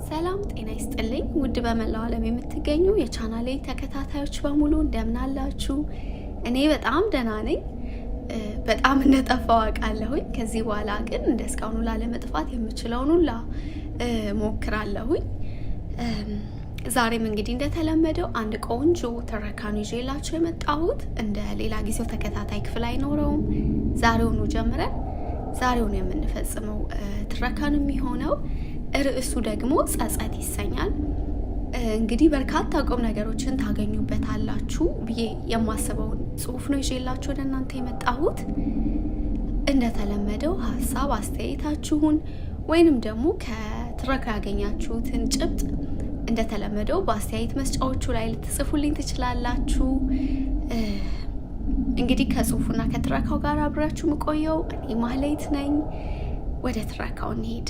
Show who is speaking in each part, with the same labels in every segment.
Speaker 1: ሰላም ጤና ይስጥልኝ ውድ በመላው ዓለም የምትገኙ የቻናሌ ተከታታዮች በሙሉ እንደምን አላችሁ? እኔ በጣም ደህና ነኝ። በጣም እንደጠፋው አውቃለሁኝ። ከዚህ በኋላ ግን እንደስካሁኑ ላለመጥፋት የምችለውን ሁላ ሞክራለሁኝ። ዛሬም እንግዲህ እንደተለመደው አንድ ቆንጆ ተረካኑ ይዤላችሁ የመጣሁት እንደ ሌላ ጊዜው ተከታታይ ክፍል አይኖረውም። ዛሬውኑ ጀምረን ዛሬውኑ የምንፈጽመው ተረካኑ የሚሆነው ርዕሱ ደግሞ ጸጸት ይሰኛል። እንግዲህ በርካታ ቁም ነገሮችን ታገኙበታላችሁ ብዬ የማስበውን ጽሁፍ ነው ይዤላችሁ ወደ እናንተ የመጣሁት። እንደተለመደው ሀሳብ አስተያየታችሁን ወይንም ደግሞ ከትረካ ያገኛችሁትን ጭብጥ እንደተለመደው በአስተያየት መስጫዎቹ ላይ ልትጽፉልኝ ትችላላችሁ። እንግዲህ ከጽሁፉና ከትረካው ጋር አብራችሁ ምቆየው እኔ ማህሌት ነኝ። ወደ ትረካው እንሂድ።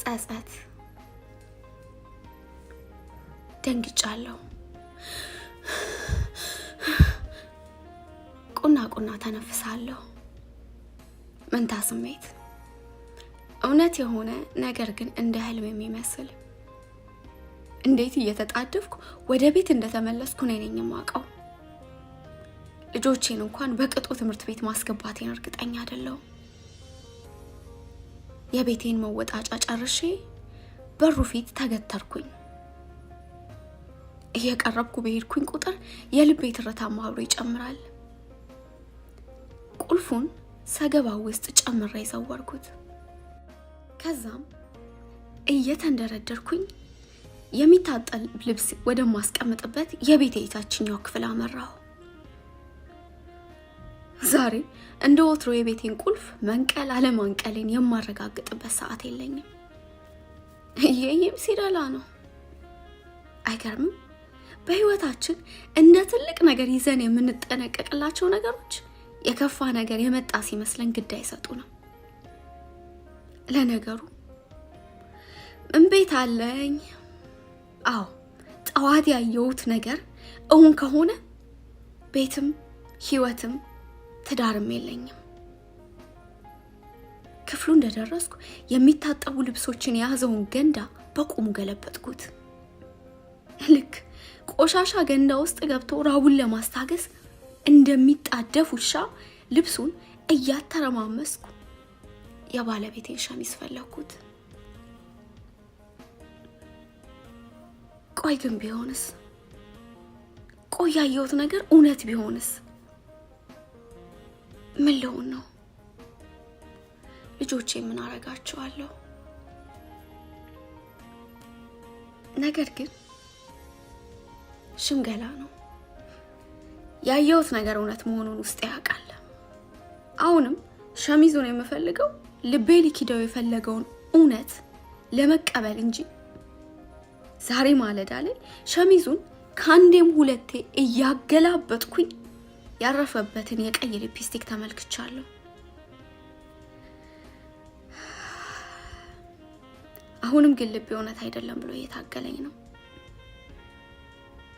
Speaker 1: ጸጸት። ደንግጫለሁ። ቁና ተነፍሳለሁ። መንታ ስሜት፣ እውነት የሆነ ነገር ግን እንደ ህልም የሚመስል። እንዴት እየተጣደፍኩ ወደ ቤት እንደተመለስኩ እኔ ነኝ የማውቀው። ልጆቼን እንኳን በቅጡ ትምህርት ቤት ማስገባቴን እርግጠኛ አይደለሁም። የቤቴን መወጣጫ ጨርሼ በሩ ፊት ተገተርኩኝ። እየቀረብኩ በሄድኩኝ ቁጥር የልቤ ትርታ አብሮ ይጨምራል። ቁልፉን ሰገባው ውስጥ ጨምሬ ዘወርኩት። ከዛም እየተንደረደርኩኝ የሚታጠል ልብስ ወደ ማስቀምጥበት የቤቴ የታችኛው ክፍል አመራሁ። ዛሬ እንደ ወትሮ የቤቴን ቁልፍ መንቀል አለማንቀሌን የማረጋግጥበት ሰዓት የለኝም። ይሄም ሲደላ ነው። አይገርምም? በህይወታችን እንደ ትልቅ ነገር ይዘን የምንጠነቀቅላቸው ነገሮች የከፋ ነገር የመጣ ሲመስለን ግድ አይሰጡንም። ለነገሩ ምን ቤት አለኝ? አዎ ጠዋት ያየሁት ነገር እውን ከሆነ ቤትም ህይወትም ትዳርም የለኝም። ክፍሉ እንደደረስኩ የሚታጠቡ ልብሶችን የያዘውን ገንዳ በቁሙ ገለበጥኩት። ልክ ቆሻሻ ገንዳ ውስጥ ገብቶ ራቡን ለማስታገስ እንደሚጣደፍ ውሻ ልብሱን እያተረማመስኩ የባለቤቴን ሸሚዝ ፈለኩት። ቆይ ግን ቢሆንስ? ቆይ ያየሁት ነገር እውነት ቢሆንስ? ምን ልሆን ነው? ልጆቼ ምን አረጋቸዋለሁ? ነገር ግን ሽምገላ ነው። ያየሁት ነገር እውነት መሆኑን ውስጥ ያውቃል። አሁንም ሸሚዙን የምፈልገው ልቤ ሊክደው የፈለገውን እውነት ለመቀበል እንጂ ዛሬ ማለዳ ላይ ሸሚዙን ከአንዴም ሁለቴ እያገላበጥኩኝ ያረፈበትን የቀይ ሊፕስቲክ ተመልክቻለሁ። አሁንም ግን ልቤ እውነት አይደለም ብሎ እየታገለኝ ነው።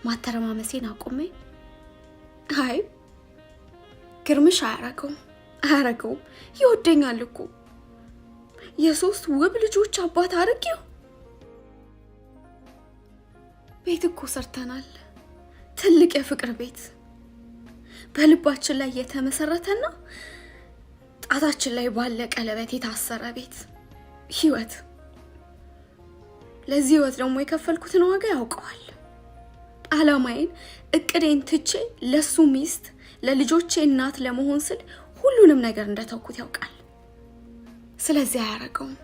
Speaker 1: ማተረማመሴን አቁሜ አይ ግርምሽ አያረገውም ይወደኛል እኮ የሶስት ውብ ልጆች አባት አድርጌው ቤት እኮ ሰርተናል። ትልቅ የፍቅር ቤት በልባችን ላይ የተመሰረተና ጣታችን ላይ ባለ ቀለበት የታሰረ ቤት ህይወት። ለዚህ ህይወት ደግሞ የከፈልኩትን ዋጋ ያውቀዋል። አላማዬን እቅዴን ትቼ ለሱ ሚስት ለልጆቼ እናት ለመሆን ስል ሁሉንም ነገር እንደተውኩት ያውቃል። ስለዚህ አያረገውም።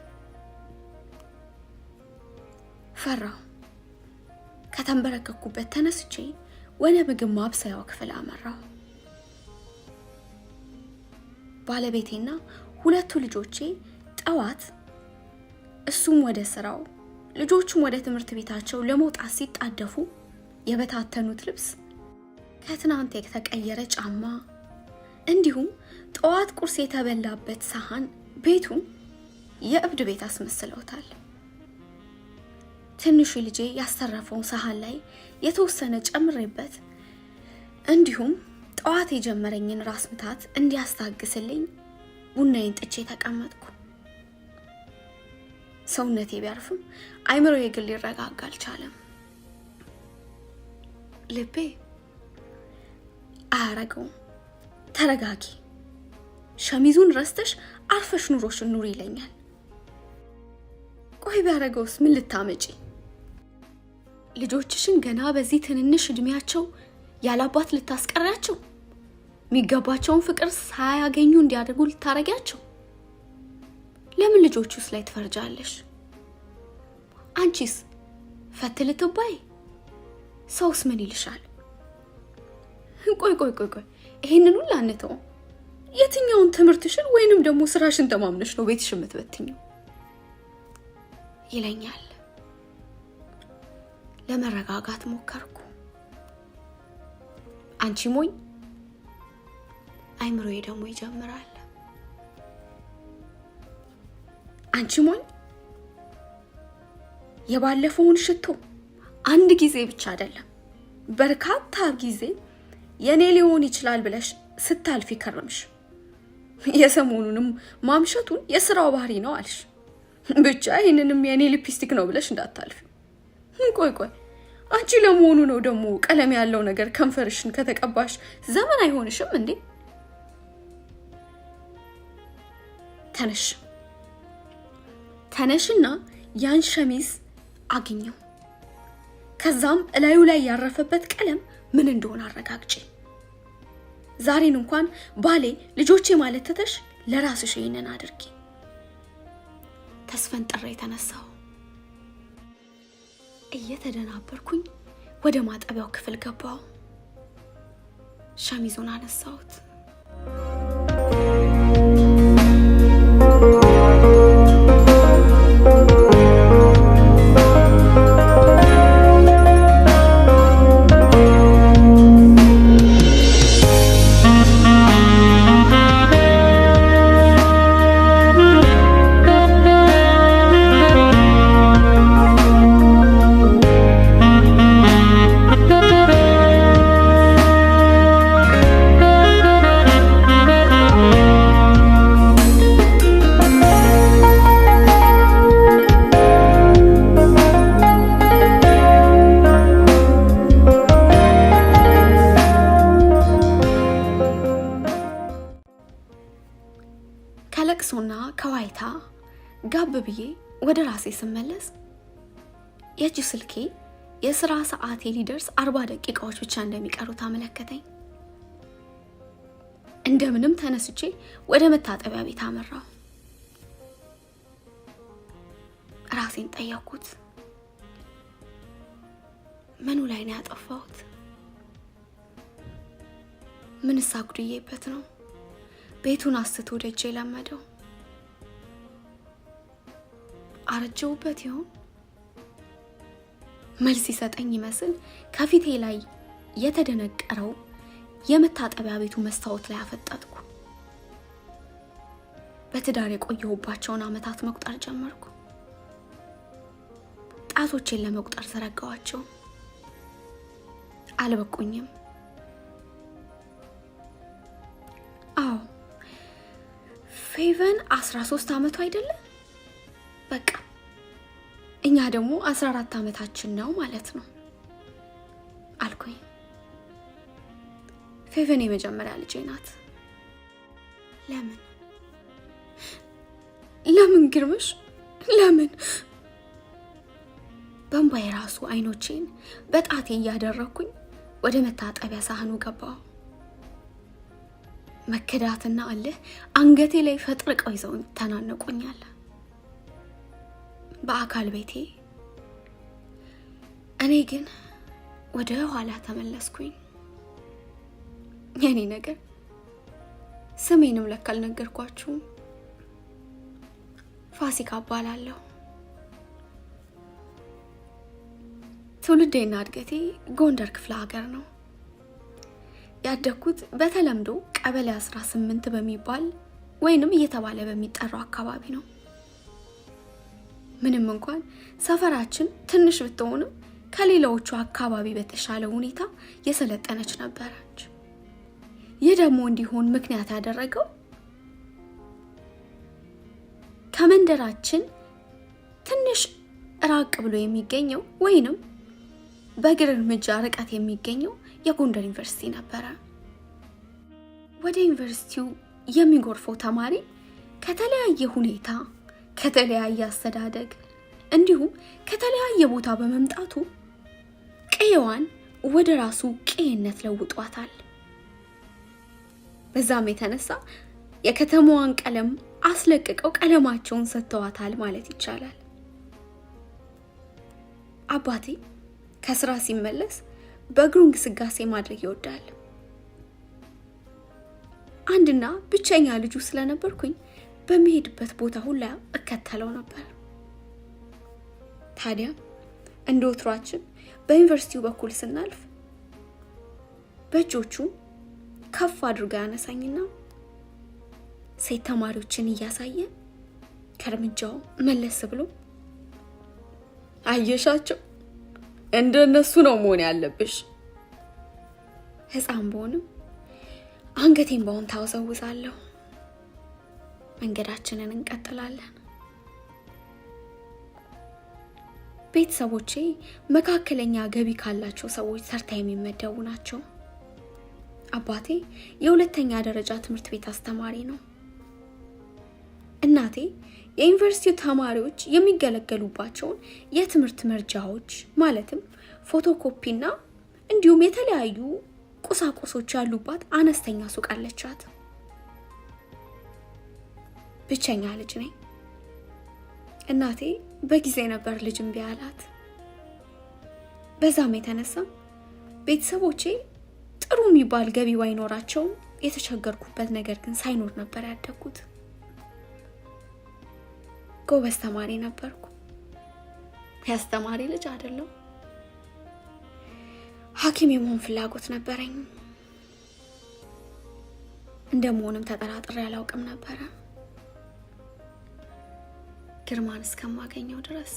Speaker 1: ፈራሁ። ከተንበረከኩበት ተነስቼ ወደ ምግብ ማብሰያው ክፍል አመራሁ። ባለቤቴና 2 ልጆቼ ጠዋት እሱም ወደ ስራው ልጆቹም ወደ ትምህርት ቤታቸው ለመውጣት ሲጣደፉ የበታተኑት ልብስ፣ ከትናንት የተቀየረ ጫማ እንዲሁም ጠዋት ቁርስ የተበላበት ሳህን ቤቱን የእብድ ቤት አስመስለውታል። ትንሹ ልጄ ያስተረፈውን ሳህን ላይ የተወሰነ ጨምሬበት እንዲሁም ጠዋት የጀመረኝን ራስ ምታት እንዲያስታግስልኝ ቡናዬን ጥቼ ተቀመጥኩ። ሰውነቴ ቢያርፍም አይምሮዬ ግን ሊረጋጋ አልቻለም። ልቤ አያረገውም፣ ተረጋጊ፣ ሸሚዙን ረስተሽ አርፈሽ ኑሮሽን ኑሪ ይለኛል። ቆይ ቢያረገውስ ምን ልታመጪ? ልጆችሽን ገና በዚህ ትንንሽ እድሜያቸው ያላባት ልታስቀሪያቸው? የሚገባቸውን ፍቅር ሳያገኙ እንዲያደርጉ ልታረጊያቸው? ለምን ልጆቹስ ላይ ትፈርጃለሽ? አንቺስ ፈት ልትባይ? ሰውስ ምን ይልሻል? ቆይ ይሄንን ሁሉ አንተው። የትኛውን ትምህርትሽን ወይንም ደግሞ ስራሽን ተማምነሽ ነው ቤትሽ የምትበትኝው ይለኛል። ለመረጋጋት ሞከርኩ። አንቺ ሞኝ፣ አይምሮዬ ደግሞ ይጀምራል። አንቺ ሞኝ፣ የባለፈውን ሽቶ አንድ ጊዜ ብቻ አይደለም በርካታ ጊዜ የኔ ሊሆን ይችላል ብለሽ ስታልፊ ከረምሽ። የሰሞኑንም ማምሸቱን የስራው ባህሪ ነው አልሽ። ብቻ ይሄንንም የኔ ሊፕስቲክ ነው ብለሽ እንዳታልፊ። ቆይ አንቺ ለመሆኑ ነው ደግሞ ቀለም ያለው ነገር ከንፈርሽን ከተቀባሽ ዘመን አይሆንሽም እንዴ? ተነሽና ያን ሸሚዝ አግኘው። ከዛም እላዩ ላይ ያረፈበት ቀለም ምን እንደሆነ አረጋግጪ። ዛሬን እንኳን ባሌ ልጆቼ ማለት ተተሽ ለራስሽ ይሄንን አድርጊ። ተስፈንጥሬ ተነሳሁ። እየተደናበርኩኝ ወደ ማጠቢያው ክፍል ገባሁ። ሸሚዙን አነሳሁት። ከለቅሶና ከዋይታ ጋብ ብዬ ወደ ራሴ ስመለስ የእጅ ስልኬ የስራ ሰዓቴ ሊደርስ 40 ደቂቃዎች ብቻ እንደሚቀሩት አመለከተኝ። እንደምንም ተነስቼ ወደ መታጠቢያ ቤት አመራሁ። ራሴን ጠየቅኩት። ምኑ ላይ ነው ያጠፋሁት? ምንስ አጉድዬበት ነው ቤቱን አስቶ ደጄ ለመደው? አረጀውበት ይሆን? መልስ ይሰጠኝ ይመስል ከፊቴ ላይ የተደነቀረው የመታጠቢያ ቤቱ መስታወት ላይ አፈጠጥኩ። በትዳር የቆየሁባቸውን ዓመታት መቁጠር ጀመርኩ። ጣቶቼን ለመቁጠር ዘረጋዋቸው። አልበቁኝም። አዎ ፌቨን 13 ዓመቱ አይደለ? በቃ እኛ ደግሞ 14 ዓመታችን ነው ማለት ነው አልኩኝ። ፌቨን የመጀመሪያ ልጄ ናት። ለምን ግርምሽ? ለምን? በእንባዬ ራሱ አይኖቼን በጣቴ እያደረኩኝ ወደ መታጠቢያ ሳህኑ ገባሁ። መከዳትና አለህ አንገቴ ላይ ፈጥርቀው ይዘው ተናነቁኛል። በአካል ቤቴ እኔ ግን ወደ ኋላ ተመለስኩኝ። የኔ ነገር ስሜንም ለካ አልነገርኳችሁም። ፋሲካ እባላለሁ። ትውልዴና እድገቴ ጎንደር ክፍለ ሀገር ነው። ያደግኩት በተለምዶ ቀበሌ 18 በሚባል ወይንም እየተባለ በሚጠራው አካባቢ ነው። ምንም እንኳን ሰፈራችን ትንሽ ብትሆንም ከሌላዎቹ አካባቢ በተሻለ ሁኔታ የሰለጠነች ነበረች። ይህ ደግሞ እንዲሆን ምክንያት ያደረገው ከመንደራችን ትንሽ ራቅ ብሎ የሚገኘው ወይንም በእግር እርምጃ ርቀት የሚገኘው የጎንደር ዩኒቨርሲቲ ነበረ። ወደ ዩኒቨርሲቲው የሚጎርፈው ተማሪ ከተለያየ ሁኔታ፣ ከተለያየ አስተዳደግ እንዲሁም ከተለያየ ቦታ በመምጣቱ ቀየዋን ወደ ራሱ ቀየነት ለውጧታል። በዛም የተነሳ የከተማዋን ቀለም አስለቅቀው ቀለማቸውን ሰጥተዋታል ማለት ይቻላል። አባቴ ከስራ ሲመለስ በእግሩ እንቅስቃሴ ማድረግ ይወዳል። አንድና ብቸኛ ልጁ ስለነበርኩኝ በሚሄድበት ቦታ ሁላ እከተለው ነበር። ታዲያ እንደ ወትሯችን በዩኒቨርሲቲው በኩል ስናልፍ በእጆቹ ከፍ አድርጋ ያነሳኝና ሴት ተማሪዎችን እያሳየ ከእርምጃው መለስ ብሎ አየሻቸው፣ እንደነሱ ነው መሆን ያለብሽ። ሕፃን ብሆንም አንገቴን በሆን ታወዛውዛለሁ። መንገዳችንን እንቀጥላለን። ቤተሰቦቼ መካከለኛ ገቢ ካላቸው ሰዎች ተርታ የሚመደቡ ናቸው። አባቴ የሁለተኛ ደረጃ ትምህርት ቤት አስተማሪ ነው። እናቴ የዩኒቨርሲቲው ተማሪዎች የሚገለገሉባቸውን የትምህርት መርጃዎች ማለትም ፎቶኮፒና እንዲሁም የተለያዩ ቁሳቁሶች ያሉባት አነስተኛ ሱቅ አለቻት። ብቸኛ ልጅ ነኝ። እናቴ በጊዜ ነበር ልጅ እምቢ አላት። በዛም የተነሳ ቤተሰቦቼ ጥሩ የሚባል ገቢ ባይኖራቸውም የተቸገርኩበት ነገር ግን ሳይኖር ነበር ያደግኩት። ጎበዝ ተማሪ ነበርኩ። ያስተማሪ ልጅ አይደለም። ሐኪም የመሆን ፍላጎት ነበረኝ። እንደምሆንም ተጠራጥሬ አላውቅም ነበረ ግርማን እስከማገኘው ድረስ።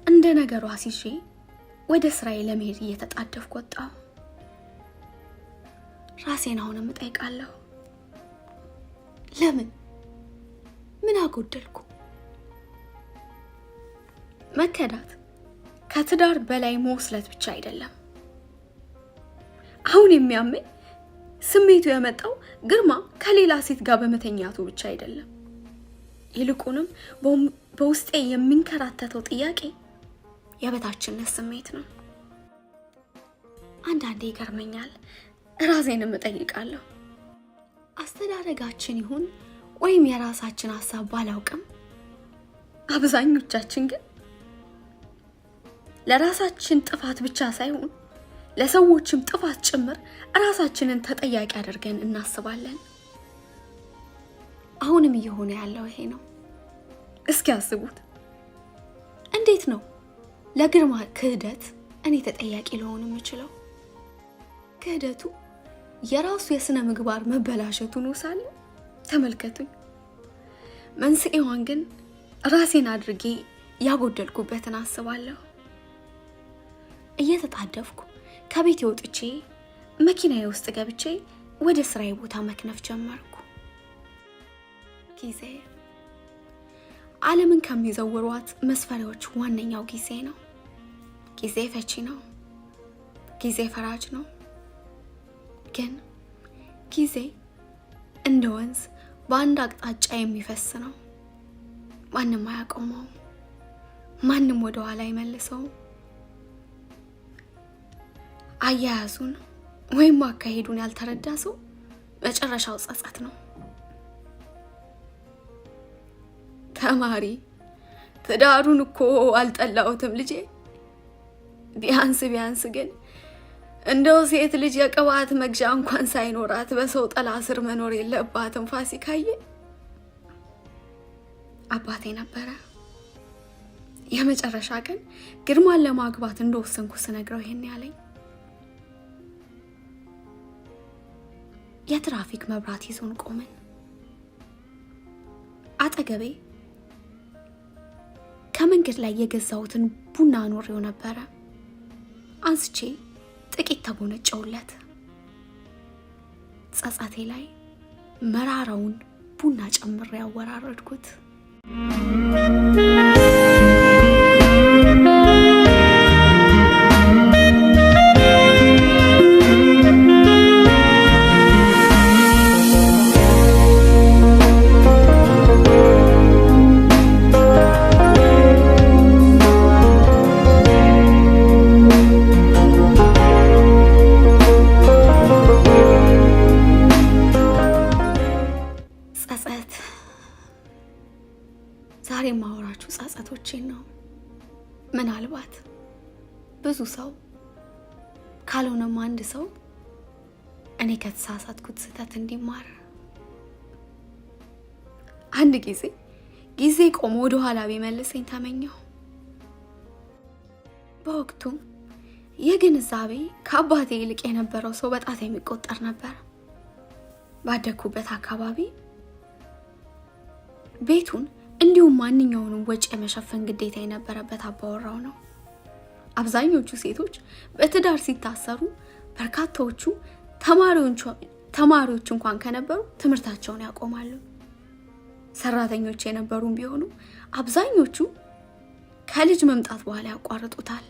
Speaker 1: እንደ ነገሩ አሲሼ ወደ ስራዬ ለመሄድ እየተጣደፍኩ ወጣሁ። ራሴን አሁንም እጠይቃለሁ፣ ለምን? ምን አጎደልኩ? መከዳት ከትዳር በላይ መውስለት ብቻ አይደለም። አሁን የሚያመኝ ስሜቱ የመጣው ግርማ ከሌላ ሴት ጋር በመተኛቱ ብቻ አይደለም። ይልቁንም በውስጤ የሚንከራተተው ጥያቄ የበታችነት ስሜት ነው። አንዳንዴ ይገርመኛል፣ ራሴንም እጠይቃለሁ። አስተዳደጋችን ይሁን ወይም የራሳችን ሀሳብ ባላውቅም አብዛኞቻችን ግን ለራሳችን ጥፋት ብቻ ሳይሆን ለሰዎችም ጥፋት ጭምር ራሳችንን ተጠያቂ አድርገን እናስባለን። አሁንም እየሆነ ያለው ይሄ ነው። እስኪ አስቡት፣ እንዴት ነው ለግርማ ክህደት እኔ ተጠያቂ ልሆን የምችለው? ክህደቱ የራሱ የስነ ምግባር መበላሸቱ ነው ሳለ ተመልከቱኝ። መንስኤዋን ግን ራሴን አድርጌ ያጎደልኩበትን አስባለሁ። እየተጣደፍኩ ከቤት ወጥቼ መኪናዬ ውስጥ ገብቼ ወደ ስራዬ ቦታ መክነፍ ጀመርኩ። ጊዜ ዓለምን ከሚዘውሯት መስፈሪያዎች ዋነኛው ጊዜ ነው። ጊዜ ፈቺ ነው። ጊዜ ፈራጅ ነው። ግን ጊዜ እንደ ወንዝ በአንድ አቅጣጫ የሚፈስ ነው። ማንም አያቆመው፣ ማንም ወደ ኋላ አይመልሰው። አያያዙን ወይም አካሄዱን ያልተረዳ ሰው መጨረሻው ጸጸት ነው። ተማሪ ትዳሩን እኮ አልጠላሁትም ልጄ፣ ቢያንስ ግን እንደው ሴት ልጅ የቅባት መግዣ እንኳን ሳይኖራት በሰው ጥላ ስር መኖር የለባትም ፋሲካዬ። አባቴ ነበረ የመጨረሻ ቀን ግርማን ለማግባት እንደወሰንኩ ስነግረው ይሄን ያለኝ። የትራፊክ መብራት ይዞን ቆመን አጠገቤ ከመንገድ ላይ የገዛሁትን ቡና ኖሬው ነበረ። አንስቼ ጥቂት ተጎነጨውለት። ጸጸቴ ላይ መራራውን ቡና ጨምሬ ያወራረድኩት። ዛሬ ማወራችሁ ጸጸቶቼን ነው። ምናልባት ብዙ ሰው ካልሆነም አንድ ሰው እኔ ከተሳሳትኩት ስህተት እንዲማር። አንድ ጊዜ ቆሞ ወደ ኋላ ቢመልሰኝ ተመኘሁ። በወቅቱ የግንዛቤ ከአባቴ ይልቅ የነበረው ሰው በጣት የሚቆጠር ነበር። ባደኩበት አካባቢ ቤቱን እንዲሁም ማንኛውንም ወጪ የመሸፈን ግዴታ የነበረበት አባወራው ነው። አብዛኞቹ ሴቶች በትዳር ሲታሰሩ በርካታዎቹ ተማሪዎች እንኳን ከነበሩ ትምህርታቸውን ያቆማሉ። ሰራተኞች የነበሩም ቢሆኑ አብዛኞቹ ከልጅ መምጣት በኋላ ያቋርጡታል።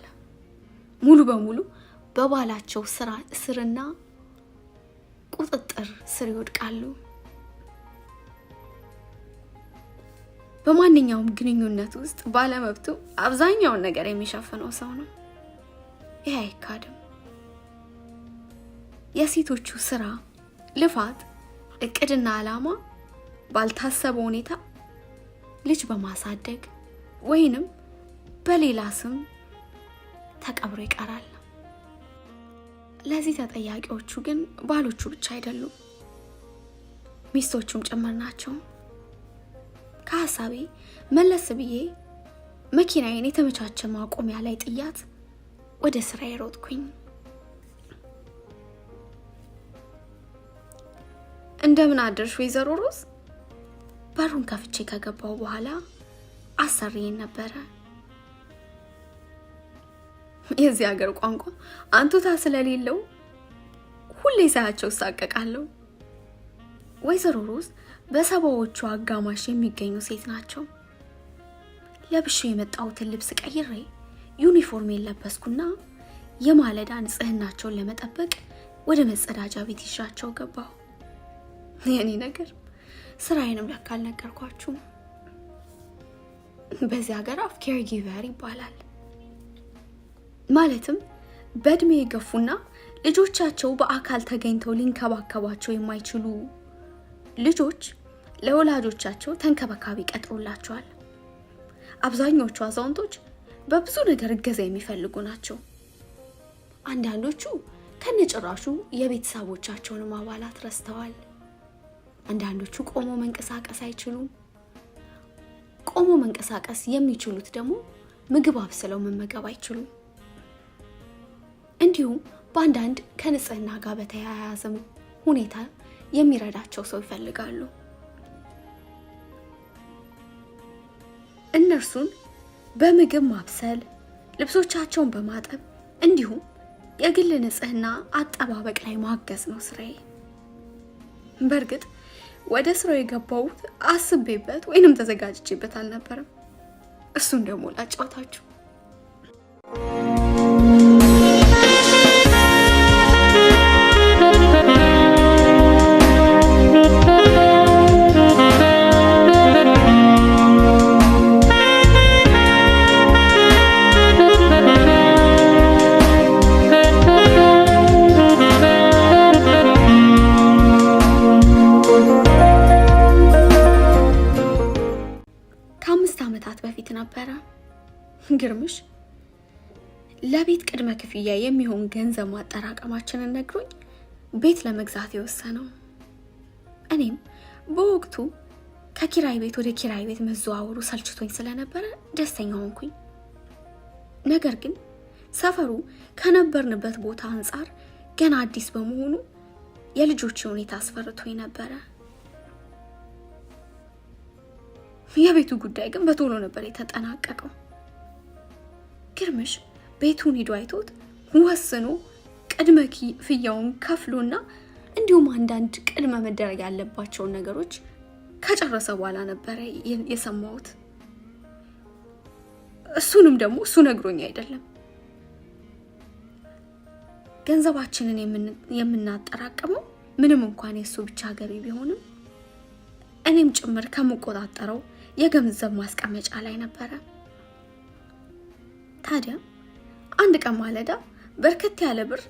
Speaker 1: ሙሉ በሙሉ በባላቸው ስርና ቁጥጥር ስር ይወድቃሉ። በማንኛውም ግንኙነት ውስጥ ባለመብቱ አብዛኛውን ነገር የሚሸፍነው ሰው ነው። ይሄ አይካድም። የሴቶቹ ስራ፣ ልፋት፣ እቅድና ዓላማ ባልታሰበ ሁኔታ ልጅ በማሳደግ ወይንም በሌላ ስም ተቀብሮ ይቀራል። ለዚህ ተጠያቂዎቹ ግን ባሎቹ ብቻ አይደሉም፣ ሚስቶቹም ጭምር ናቸው። ከሀሳቤ መለስ ብዬ መኪናዬን የተመቻቸ ማቆሚያ ላይ ጥያት ወደ ስራ ሮጥኩኝ። እንደምን አደርሽ ወይዘሮ ሮዝ? በሩን ከፍቼ ከገባው በኋላ አሰሪዬን ነበረ። የዚህ ሀገር ቋንቋ አንቱታ ስለሌለው ሁሌ ሳያቸው ሳቀቃለሁ። ወይዘሮ ሮዝ በሰባዎቹ አጋማሽ የሚገኙ ሴት ናቸው። ለብሼ የመጣሁትን ልብስ ቀይሬ ዩኒፎርሜን ለበስኩና የማለዳ ንጽህናቸውን ለመጠበቅ ወደ መጸዳጃ ቤት ይዣቸው ገባሁ። የኔ ነገር ስራዬንም ለካ አልነገርኳችሁም። በዚህ ሀገር አፍ ኬር ጊቨር ይባላል። ማለትም በእድሜ የገፉና ልጆቻቸው በአካል ተገኝተው ሊንከባከባቸው የማይችሉ ልጆች ለወላጆቻቸው ተንከባካቢ ቀጥሮላቸዋል። አብዛኞቹ አዛውንቶች በብዙ ነገር እገዛ የሚፈልጉ ናቸው። አንዳንዶቹ ከነጭራሹ የቤተሰቦቻቸውን አባላት ረስተዋል። አንዳንዶቹ ቆሞ መንቀሳቀስ አይችሉም። ቆሞ መንቀሳቀስ የሚችሉት ደግሞ ምግብ አብስለው መመገብ አይችሉም። እንዲሁም በአንዳንድ ከንጽህና ጋር በተያያዘ ሁኔታ የሚረዳቸው ሰው ይፈልጋሉ። እነርሱን በምግብ ማብሰል፣ ልብሶቻቸውን በማጠብ እንዲሁም የግል ንጽህና አጠባበቅ ላይ ማገዝ ነው ስራዬ። በእርግጥ ወደ ስራው የገባሁት አስቤበት ወይንም ተዘጋጅቼበት አልነበረም። እሱን ደግሞ ላጫውታችሁ። ግርምሽ ለቤት ቅድመ ክፍያ የሚሆን ገንዘብ ማጠራቀማችንን ነግሮኝ ቤት ለመግዛት የወሰነው። እኔም በወቅቱ ከኪራይ ቤት ወደ ኪራይ ቤት መዘዋወሩ ሰልችቶኝ ስለነበረ ደስተኛ ሆንኩኝ። ነገር ግን ሰፈሩ ከነበርንበት ቦታ አንጻር ገና አዲስ በመሆኑ የልጆች ሁኔታ አስፈርቶኝ ነበረ። የቤቱ ጉዳይ ግን በቶሎ ነበር የተጠናቀቀው። ግርምሽ ቤቱን ሄዶ አይቶት ወስኖ ቅድመ ክፍያውን ከፍሎና እንዲሁም አንዳንድ ቅድመ መደረግ ያለባቸውን ነገሮች ከጨረሰ በኋላ ነበረ የሰማሁት። እሱንም ደግሞ እሱ ነግሮኝ አይደለም። ገንዘባችንን የምናጠራቅመው ምንም እንኳን የሱ ብቻ ገቢ ቢሆንም እኔም ጭምር ከመቆጣጠረው የገንዘብ ማስቀመጫ ላይ ነበረ። ታዲያ አንድ ቀን ማለዳ በርከት ያለ ብር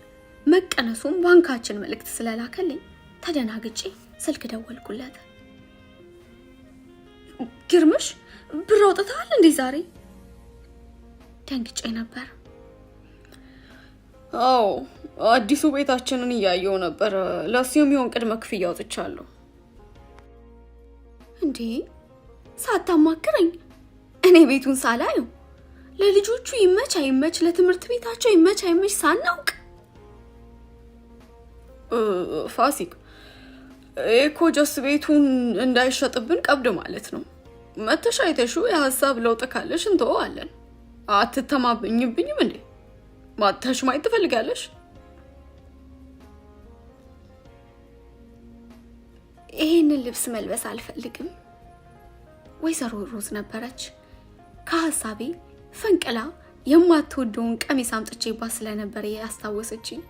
Speaker 1: መቀነሱን ባንካችን መልእክት ስለላከልኝ ተደናግጬ ስልክ ደወልኩለት። ግርምሽ ብር አውጥተሃል እንዴ ዛሬ? ደንግጬ ነበር።
Speaker 2: አዎ አዲሱ ቤታችንን እያየው ነበር። ለሱ የሚሆን ቅድመ ክፍያ አውጥቻለሁ።
Speaker 1: እንዴ ሳታማክረኝ እኔ ቤቱን ሳላየው ለልጆቹ ይመች አይመች ለትምህርት ቤታቸው ይመች አይመች ሳናውቅ?
Speaker 2: ፋሲክ እኮ ጀስ ቤቱን እንዳይሸጥብን ቀብድ ማለት ነው። መተሽ አይተሽው የሀሳብ ለውጥ ካለሽ እንተዋለን። አትተማመኝብኝም እንዴ? ማተሽ ማየት ትፈልጋለሽ?
Speaker 1: ይሄንን ልብስ መልበስ አልፈልግም። ወይዘሮ ሮዝ ነበረች ከሀሳቤ ፈንቅላ የማትወደውን ቀሚስ አምጥቼባት ስለነበር ያስታወሰችኝ።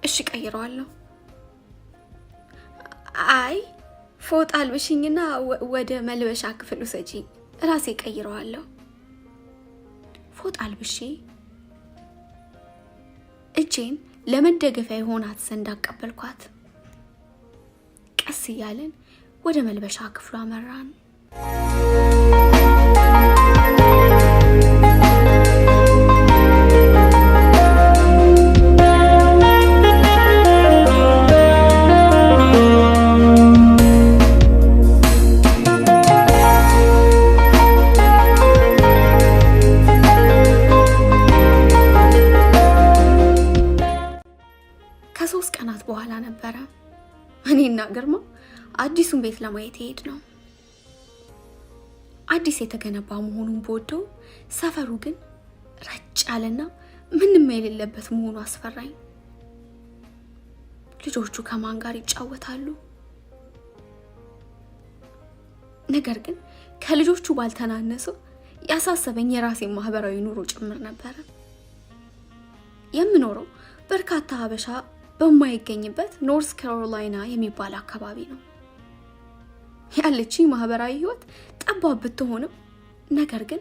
Speaker 1: እሺ ቀይረዋለሁ። አይ ፎጣ አልብሽኝና ወደ መልበሻ ክፍል ውሰጂኝ፣ ራሴ ቀይረዋለሁ። ፎጣ አልብሼ እጄን ለመደገፊያ የሆናት ዘንድ አቀበልኳት። ቀስ እያለን ወደ መልበሻ ክፍሉ አመራን። ከ3 ቀናት በኋላ ነበረ እኔና ግርማ አዲሱን ቤት ለማየት ሄድ ነው። አዲስ የተገነባ መሆኑን ቦደው ሰፈሩ ግን ረጭ ያለና ምንም የሌለበት መሆኑ አስፈራኝ። ልጆቹ ከማን ጋር ይጫወታሉ? ነገር ግን ከልጆቹ ባልተናነሰ ያሳሰበኝ የራሴን ማህበራዊ ኑሮ ጭምር ነበር። የምኖረው በርካታ ሀበሻ በማይገኝበት ኖርዝ ካሮላይና የሚባል አካባቢ ነው። ያለችኝ ማህበራዊ ህይወት ጠባብ ብትሆንም ነገር ግን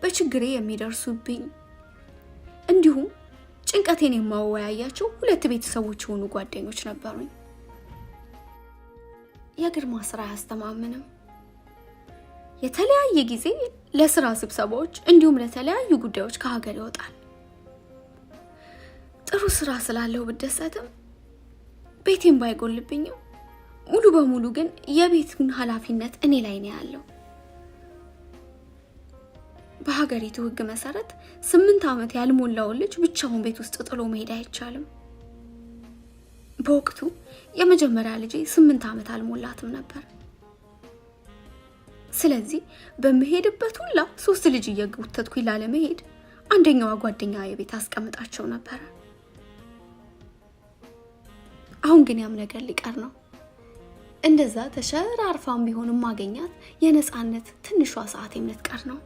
Speaker 1: በችግሬ የሚደርሱብኝ እንዲሁም ጭንቀቴን የማወያያቸው 2 ቤተሰቦች የሆኑ ጓደኞች ነበሩኝ። የግርማ ስራ አያስተማምንም። የተለያየ ጊዜ ለስራ ስብሰባዎች እንዲሁም ለተለያዩ ጉዳዮች ከሀገር ይወጣል። ጥሩ ስራ ስላለው ብደሰትም ቤቴን ባይጎልብኝም ሙሉ በሙሉ ግን የቤቱን ኃላፊነት እኔ ላይ ነው ያለው። በሀገሪቱ ህግ መሰረት 8 ዓመት ያልሞላው ልጅ ብቻውን ቤት ውስጥ ጥሎ መሄድ አይቻልም። በወቅቱ የመጀመሪያ ልጄ 8 ዓመት አልሞላትም ነበር። ስለዚህ በመሄድበት ሁላ 3 ልጅ እየጎተትኩ ላለመሄድ አንደኛዋ ጓደኛ የቤት አስቀምጣቸው ነበር። አሁን ግን ያም ነገር ሊቀር ነው። እንደዛ ተሸራርፋም ቢሆን ማገኛት የነፃነት ትንሿ ሰዓት የምትቀር ነው።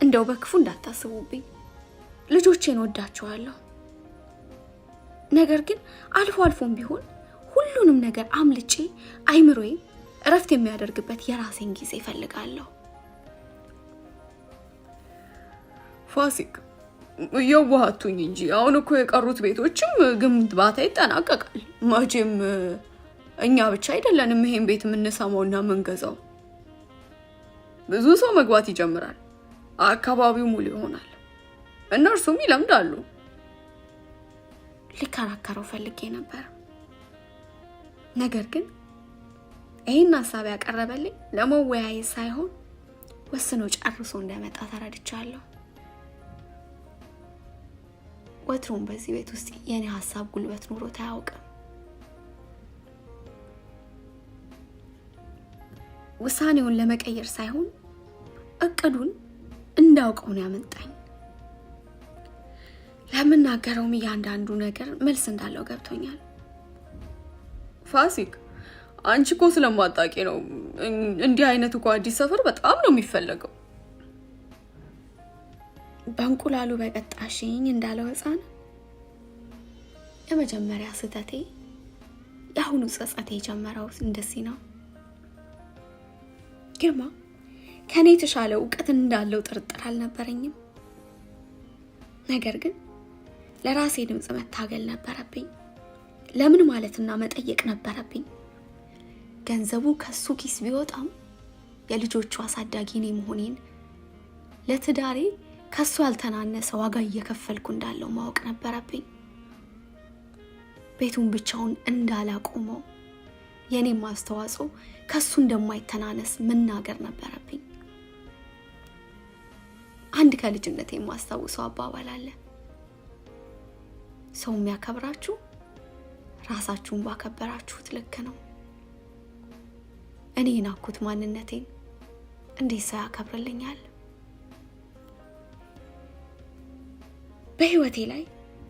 Speaker 1: እንደው በክፉ እንዳታስቡብኝ፣ ልጆቼን ወዳቸዋለሁ። ነገር ግን አልፎ አልፎም ቢሆን ሁሉንም ነገር አምልጬ አይምሮዬ እረፍት የሚያደርግበት የራሴን ጊዜ እፈልጋለሁ።
Speaker 2: ፋሲክ የዋሃቱኝ እንጂ አሁን እኮ የቀሩት ቤቶችም ግንባታ ይጠናቀቃል። መቼም እኛ ብቻ አይደለንም ይሄን ቤት የምንሰማውና የምንገዛው። ብዙ ሰው መግባት ይጀምራል፣ አካባቢው ሙሉ ይሆናል፣ እነርሱም ይለምዳሉ።
Speaker 1: ልከራከረው ፈልጌ ነበር፣ ነገር ግን ይህን ሀሳብ ያቀረበልኝ ለመወያየት ሳይሆን ወስኖ ጨርሶ እንደመጣ ተረድቻለሁ። ወትሮም በዚህ ቤት ውስጥ የኔ ሀሳብ ጉልበት ኑሮት አያውቅም። ውሳኔውን ለመቀየር ሳይሆን እቅዱን እንዳውቀው ነው ያመጣኝ። ለምናገረውም እያንዳንዱ ነገር መልስ እንዳለው ገብቶኛል።
Speaker 2: ፋሲክ አንቺ እኮ ስለማጣቂ ነው። እንዲህ አይነት እኮ አዲስ ሰፈር በጣም ነው የሚፈለገው።
Speaker 1: በእንቁላሉ በቀጣሽኝ እንዳለው ሕፃን የመጀመሪያ ስህተቴ የአሁኑ ጸጸቴ የጀመረው እንደዚህ ነው። ግርማ ከኔ የተሻለ እውቀት እንዳለው ጥርጥር አልነበረኝም። ነገር ግን ለራሴ ድምጽ መታገል ነበረብኝ። ለምን ማለትና መጠየቅ ነበረብኝ። ገንዘቡ ከሱ ኪስ ቢወጣም የልጆቹ አሳዳጊ እኔ መሆኔን፣ ለትዳሬ ከሱ ያልተናነሰ ዋጋ እየከፈልኩ እንዳለው ማወቅ ነበረብኝ። ቤቱን ብቻውን እንዳላቆመው የኔም አስተዋጽኦ ከሱ እንደማይተናነስ መናገር ነበረብኝ። አንድ ከልጅነቴ የማስታውሰው አባባል አለ። ሰው የሚያከብራችሁ ራሳችሁን ባከበራችሁት ልክ ነው። እኔ ናኩት ማንነቴን እንዴት ሰው ያከብርልኛል? በህይወቴ ላይ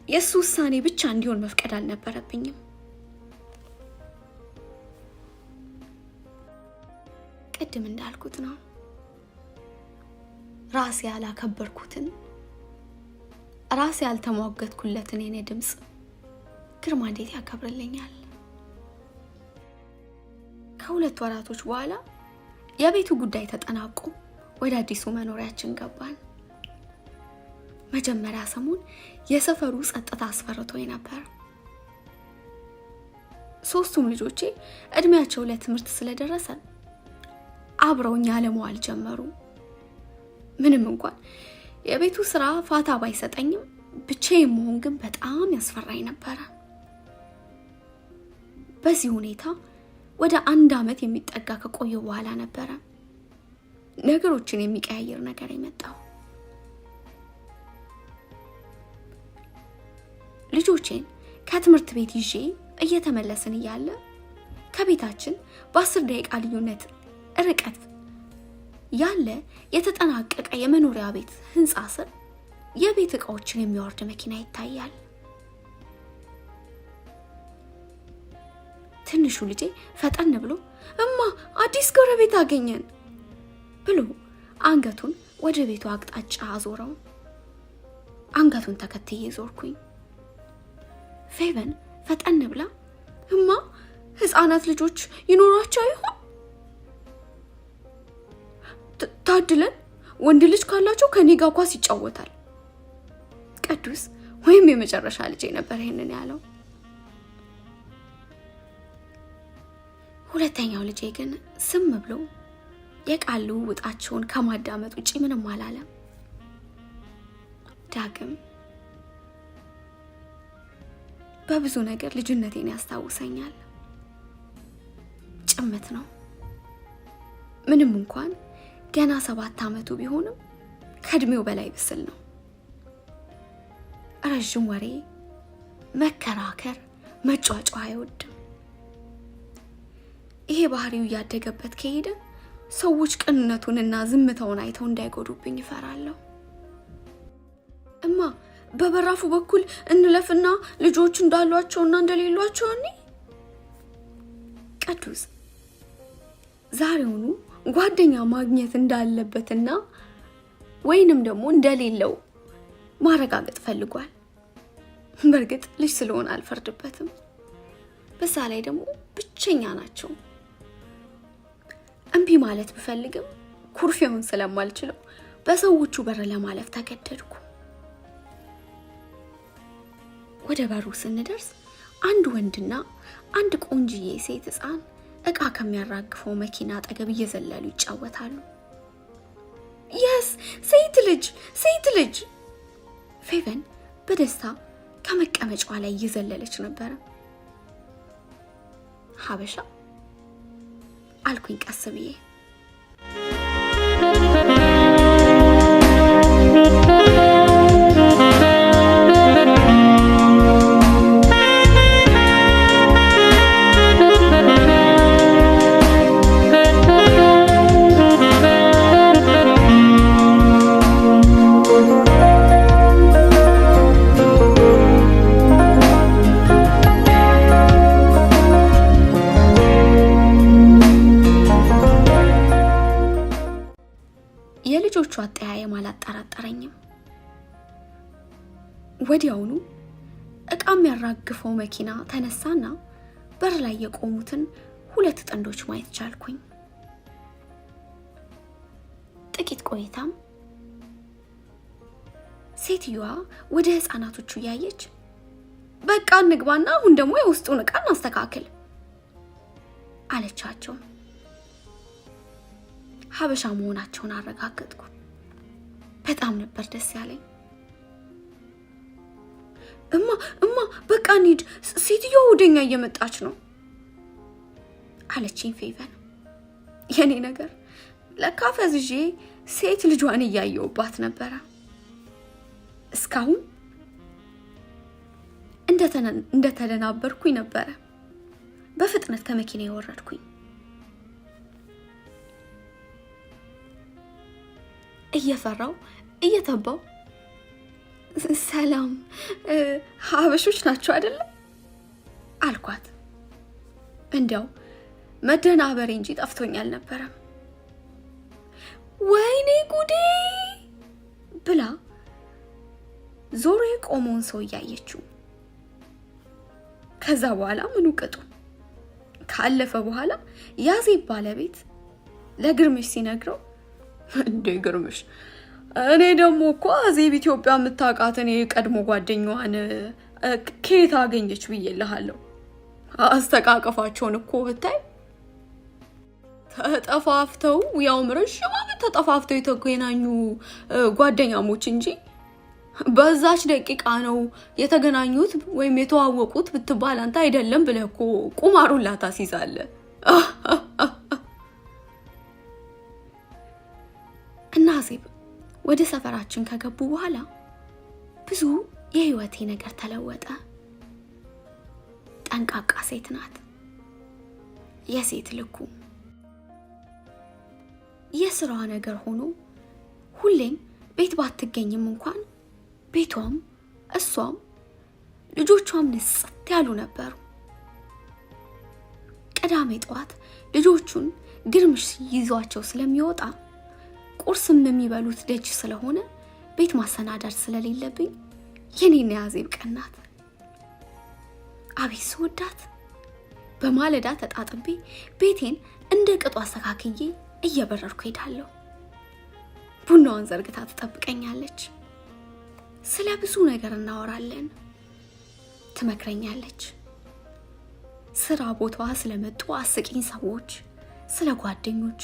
Speaker 1: የሱ ውሳኔ ብቻ እንዲሆን መፍቀድ አልነበረብኝም። ቅድም እንዳልኩት ነው፣ ራሴ ያላከበርኩትን፣ ራሴ ያልተሟገትኩለትን የኔ ድምጽ ግርማ እንዴት ያከብርልኛል? ከሁለት ወራቶች በኋላ የቤቱ ጉዳይ ተጠናቆ ወደ አዲሱ መኖሪያችን ገባን። መጀመሪያ ሰሞን የሰፈሩ ጸጥታ አስፈርቶኝ ነበር። ሶስቱም ልጆቼ እድሜያቸው ለትምህርት ስለደረሰ አብረውኝ አለመዋል ጀመሩ። ምንም እንኳን የቤቱ ስራ ፋታ ባይሰጠኝም ብቻዬን መሆን ግን በጣም ያስፈራኝ ነበር። በዚህ ሁኔታ ወደ 1 ዓመት የሚጠጋ ከቆየው በኋላ ነበር ነገሮችን የሚቀያየር ነገር የመጣው። ልጆቼን ከትምህርት ቤት ይዤ እየተመለስን እያለ ከቤታችን በ10 ደቂቃ ልዩነት ርቀት ያለ የተጠናቀቀ የመኖሪያ ቤት ህንጻ ስር የቤት እቃዎችን የሚያወርድ መኪና ይታያል። ትንሹ ልጄ ፈጠን ብሎ እማ አዲስ ጎረቤት አገኘን ብሎ አንገቱን ወደ ቤቱ አቅጣጫ አዞረው። አንገቱን ተከትዬ ዞርኩኝ። ፌቨን ፈጠን ብላ እማ ህፃናት ልጆች ይኖራቸው ይሆን? ታድለን ወንድ ልጅ ካላቸው ከኔ ጋር ኳስ ይጫወታል። ቅዱስ ወይም የመጨረሻ ልጄ ነበር ይሄንን ያለው። ሁለተኛው ልጄ ግን ስም ብሎ የቃል ልውውጣቸውን ከማዳመጥ ውጪ ምንም አላለም። ዳግም በብዙ ነገር ልጅነቴን ያስታውሰኛል። ጭምት ነው። ምንም እንኳን ገና 7 ዓመቱ ቢሆንም ከእድሜው በላይ ብስል ነው። ረጅም ወሬ፣ መከራከር፣ መጫጫ አይወድም። ይሄ ባህሪው እያደገበት ከሄደ ሰዎች ቅንነቱንና ዝምታውን አይተው እንዳይጎዱብኝ ይፈራለሁ። እማ
Speaker 2: በበራፉ በኩል እንለፍና ልጆቹ እንዳሏቸውና እንደሌሏቸው እኔ
Speaker 1: ቅዱስ ዛሬውኑ ጓደኛ ማግኘት እንዳለበትና ወይንም ደግሞ እንደሌለው ማረጋገጥ ፈልጓል። በርግጥ ልጅ ስለሆነ አልፈርድበትም። በዛ ላይ ደግሞ ብቸኛ ናቸው። እምቢ ማለት ብፈልግም ኩርፊያውን ስለማልችለው በሰዎቹ በር ለማለፍ ተገደድኩ። ወደ በሩ ስንደርስ አንድ ወንድና አንድ ቆንጅዬ ሴት ሕፃን እቃ ከሚያራግፈው መኪና አጠገብ እየዘለሉ ይጫወታሉ። ሴት ልጅ ፌቨን በደስታ ከመቀመጫዋ ላይ እየዘለለች ነበረ። ሀበሻ አልኩኝ ቀስ ብዬ። የልጆቹ አጠያየም አላጠራጠረኝም። ወዲያውኑ እቃ የሚያራግፈው መኪና ተነሳና በር ላይ የቆሙትን ሁለት ጥንዶች ማየት ቻልኩኝ። ጥቂት ቆይታም ሴትዮዋ ወደ ህፃናቶቹ እያየች በቃ እንግባና አሁን ደግሞ የውስጡን እቃ እናስተካክል አለቻቸው። ሀበሻ መሆናቸውን አረጋገጥኩ። በጣም ነበር ደስ ያለኝ። እማ በቃ እንሂድ፣ ሴትዮዋ ወደኛ እየመጣች ነው አለችኝ ፌቨን። የኔ ነገር ለካ ፈዝዤ ሴት ልጇን እያየውባት ነበረ። እስካሁን እንደተደናበርኩኝ ነበረ። በፍጥነት ከመኪና የወረድኩኝ። እየፈራው እየተባው ሰላም ሀበሾች ናቸው አይደል አልኳት። እንዲያው መደናበሬ እንጂ ጠፍቶኝ አልነበረም። ወይኔ ጉዴ ብላ ዞሮ የቆመውን ሰው እያየችው። ከዛ በኋላ ምኑ ቅጡ ካለፈ በኋላ ያዜብ ባለቤት ለግርምሽ ሲነግረው እንዴ ግርምሽ፣ እኔ ደግሞ እኮ አዜብ ኢትዮጵያ የምታውቃትን የቀድሞ ጓደኛዋን ከየት አገኘች ብዬልሃለሁ። አስተቃቀፋቸውን እኮ ብታይ ተጠፋፍተው ያው ረዥም ዓመት ተጠፋፍተው የተገናኙ ጓደኛሞች እንጂ በዛች ደቂቃ ነው የተገናኙት ወይም የተዋወቁት ብትባል አንተ አይደለም ብለህ እኮ ቁማሩን ላታስይዛለህ። እና አዜብ ወደ ሰፈራችን ከገቡ በኋላ ብዙ የህይወቴ ነገር ተለወጠ። ጠንቃቃ ሴት ናት። የሴት ልኩ የስራዋ ነገር ሆኖ ሁሌም ቤት ባትገኝም እንኳን ቤቷም እሷም ልጆቿም ንጽት ያሉ ነበሩ። ቅዳሜ ጠዋት ልጆቹን ግርምሽ ይዟቸው ስለሚወጣ ቁርስም የሚበሉት ደጅ ስለሆነ ቤት ማሰናዳት ስለሌለብኝ የኔና ያዜብ ቀን ናት። አቤት ስወዳት! በማለዳ ተጣጥቤ ቤቴን እንደ ቅጡ አስተካክዬ እየበረርኩ ሄዳለሁ። ቡናዋን ዘርግታ ትጠብቀኛለች። ስለ ብዙ ነገር እናወራለን። ትመክረኛለች። ስራ ቦታዋ ስለመጡ አስቂኝ ሰዎች፣ ስለ ጓደኞቿ፣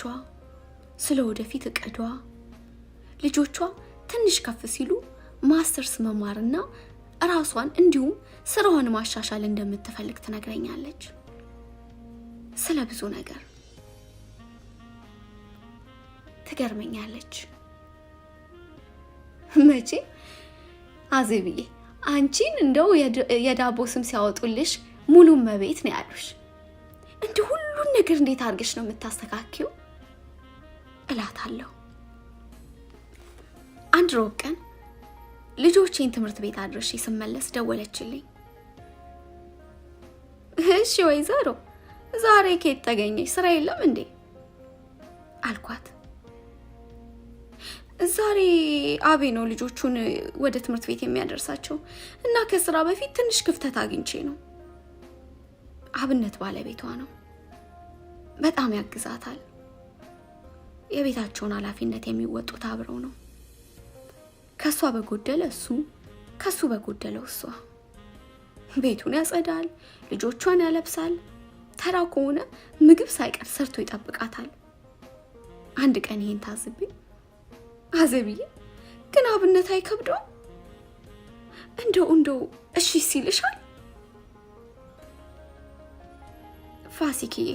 Speaker 1: ስለ ወደፊት እቅዷ፣ ልጆቿ ትንሽ ከፍ ሲሉ ማስተርስ መማርና ራሷን እንዲሁም ስራዋን ማሻሻል እንደምትፈልግ ትነግረኛለች። ስለ ብዙ ነገር ትገርመኛለች። መቼ አዜብዬ አንቺን እንደው የዳቦ ስም ሲያወጡልሽ ሙሉ መቤት ነው ያሉሽ። እንደ ሁሉን ነገር እንዴት አድርገሽ ነው የምታስተካክዩ እላታለሁ። አንድ ሮብ ቀን ልጆቼን ትምህርት ቤት አድርሼ ስመለስ ደወለችልኝ። እሺ ወይዘሮ ዛሬ ከየት ተገኘሽ? ስራ የለም እንዴ አልኳት። ዛሬ አቤ ነው ልጆቹን ወደ ትምህርት ቤት የሚያደርሳቸው እና ከስራ በፊት ትንሽ ክፍተት አግኝቼ ነው። አብነት ባለቤቷ ነው፣ በጣም ያግዛታል። የቤታቸውን ኃላፊነት የሚወጡት አብረው ነው። ከሷ በጎደለ እሱ፣ ከሱ በጎደለው እሷ። ቤቱን ያጸዳል፣ ልጆቿን ያለብሳል፣ ተራው ከሆነ ምግብ ሳይቀር ሰርቶ ይጠብቃታል። አንድ ቀን ይሄን ታዝቤ አዘብዬ ግን አብነት አይከብደው እንደው እሺ ሲልሻል? ፋሲክዬ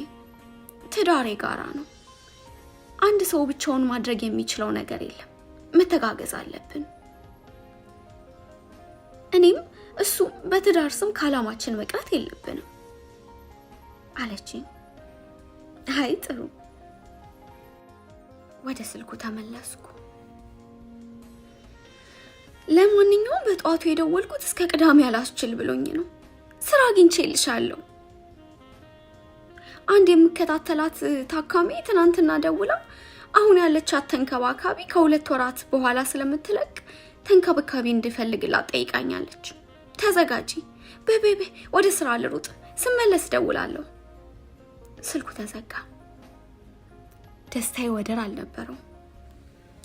Speaker 1: ትዳሬ ጋራ ነው። አንድ ሰው ብቻውን ማድረግ የሚችለው ነገር የለም። መተጋገዝ አለብን። እኔም እሱ በትዳር ስም ካላማችን መቅረት የለብንም አለችኝ። አይ ጥሩ። ወደ ስልኩ ተመለስኩ። ለማንኛውም በጠዋቱ የደወልኩት እስከ ቅዳሜ አላስችል ብሎኝ ነው። ስራ አግኝቼልሻለሁ። አንድ የምከታተላት ታካሚ ትናንትና ደውላ አሁን ያለቻት ተንከባካቢ ከ2 ወራት በኋላ ስለምትለቅ ተንከባካቢ እንድፈልግላት ጠይቃኛለች። ተዘጋጂ፣ በቤቤ ወደ ስራ ልሩጥ፣ ስመለስ ደውላለሁ። ስልኩ ተዘጋ። ደስታዬ ወደር አልነበረው።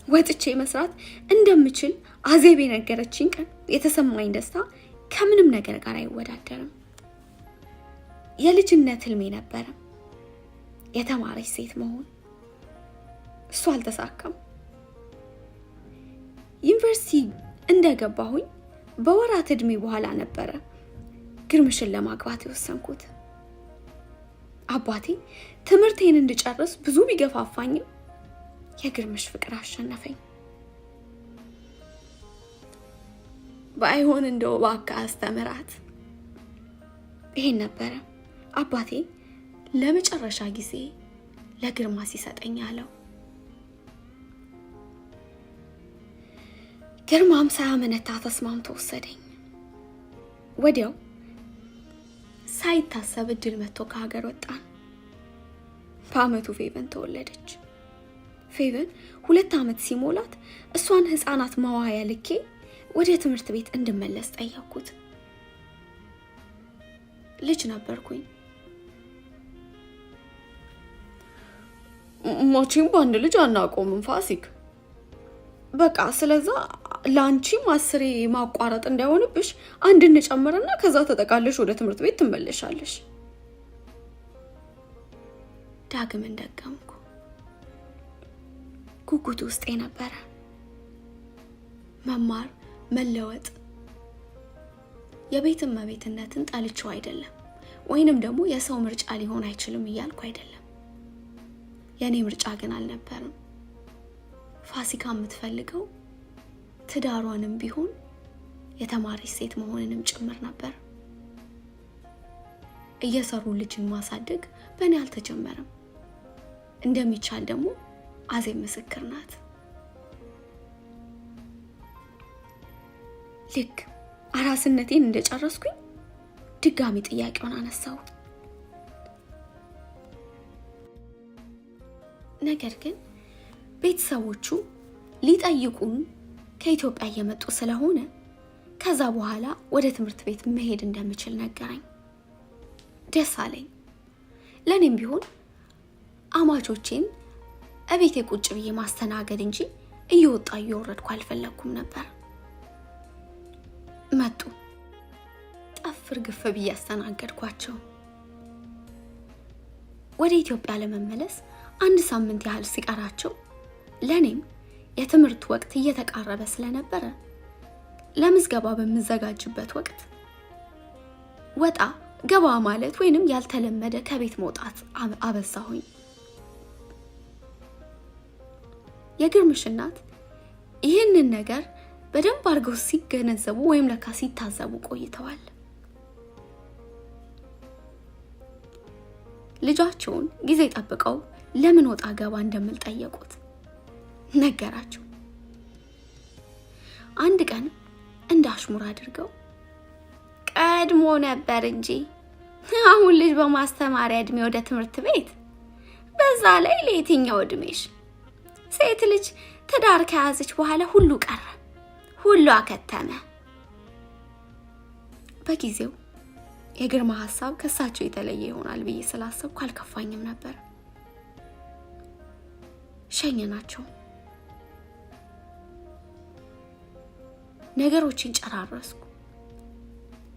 Speaker 1: ወጥቼ መስራት እንደምችል አዜብ ነገረችኝ ቀን የተሰማኝ ደስታ ከምንም ነገር ጋር አይወዳደርም። የልጅነት ህልሜ ነበረ የተማረች ሴት መሆን። እሱ አልተሳካም። ዩኒቨርሲቲ እንደገባሁኝ በወራት እድሜ በኋላ ነበረ ግርምሽን ለማግባት የወሰንኩት። አባቴ ትምህርቴን እንድጨርስ ብዙ ቢገፋፋኝም የግርምሽ ፍቅር አሸነፈኝ። ባይሆን እንደው እባክህ አስተምራት። ይሄን ነበረ አባቴ ለመጨረሻ ጊዜ ለግርማ ሲሰጠኝ አለው። ግርማም ሳያመነታ ተስማምቶ ወሰደኝ። ወዲያው ሳይታሰብ እድል መጥቶ ከሀገር ወጣን። በአመቱ ፌቨን ተወለደች። ፌቨን 2 አመት ሲሞላት እሷን ህፃናት መዋያ ልኬ ወደ ትምህርት ቤት እንድመለስ ጠየቅኩት። ልጅ ነበርኩኝ።
Speaker 2: መቼም በአንድ ልጅ አናቆምም ፋሲክ። በቃ ስለዛ ላንቺም 10 ማቋረጥ እንዳይሆንብሽ አንድ እንጨምርና ከዛ ተጠቃለሽ ወደ ትምህርት ቤት ትመለሻለሽ።
Speaker 1: ዳግም እንደገምኩ። ጉጉት ውስጤ ነበረ። መማር፣ መለወጥ። የቤት እመቤትነትን ጠልቼው አይደለም፣ ወይንም ደግሞ የሰው ምርጫ ሊሆን አይችልም እያልኩ አይደለም። የኔ ምርጫ ግን አልነበረም። ፋሲካ የምትፈልገው ትዳሯንም ቢሆን የተማረች ሴት መሆንንም ጭምር ነበር። እየሰሩ ልጅን ማሳደግ በእኔ አልተጀመረም። እንደሚቻል ደግሞ አዜብ ምስክር ናት። ልክ አራስነቴን እንደጨረስኩኝ ድጋሚ ጥያቄውን አነሳው። ነገር ግን ቤተሰቦቹ ሊጠይቁን ከኢትዮጵያ እየመጡ ስለሆነ ከዛ በኋላ ወደ ትምህርት ቤት መሄድ እንደምችል ነገረኝ። ደስ አለኝ። ለኔም ቢሆን አማቾቼን እቤቴ ቁጭ ብዬ ማስተናገድ እንጂ እየወጣ እየወረድኩ አልፈለኩም ነበር። መጡ። ጠፍር ግፍ ብዬ አስተናገድኳቸው። ወደ ኢትዮጵያ ለመመለስ 1 ሳምንት ያህል ሲቀራቸው ለኔም የትምህርት ወቅት እየተቃረበ ስለነበረ ለምዝገባ በመዘጋጅበት ወቅት ወጣ ገባ ማለት ወይንም ያልተለመደ ከቤት መውጣት አበዛሁኝ። የግርምሽ እናት ይህንን ነገር በደንብ አድርገው ሲገነዘቡ ወይም ለካ ሲታዘቡ ቆይተዋል። ልጃቸውን ጊዜ ጠብቀው ለምን ወጣ ገባ እንደምል ጠየቁት። ነገራቸው። አንድ ቀን እንዳሽሙር አድርገው ቀድሞ ነበር እንጂ አሁን ልጅ በማስተማሪያ እድሜ ወደ ትምህርት ቤት፣ በዛ ላይ ለየትኛው እድሜሽ? ሴት ልጅ ትዳር ከያዘች በኋላ ሁሉ ቀረ፣ ሁሉ አከተመ። በጊዜው የግርማ ሐሳብ ከሳቸው የተለየ ይሆናል ብዬ ስላሰብኩ አልከፋኝም ነበር። ሸኘናቸው። ነገሮችን ጨራረስኩ።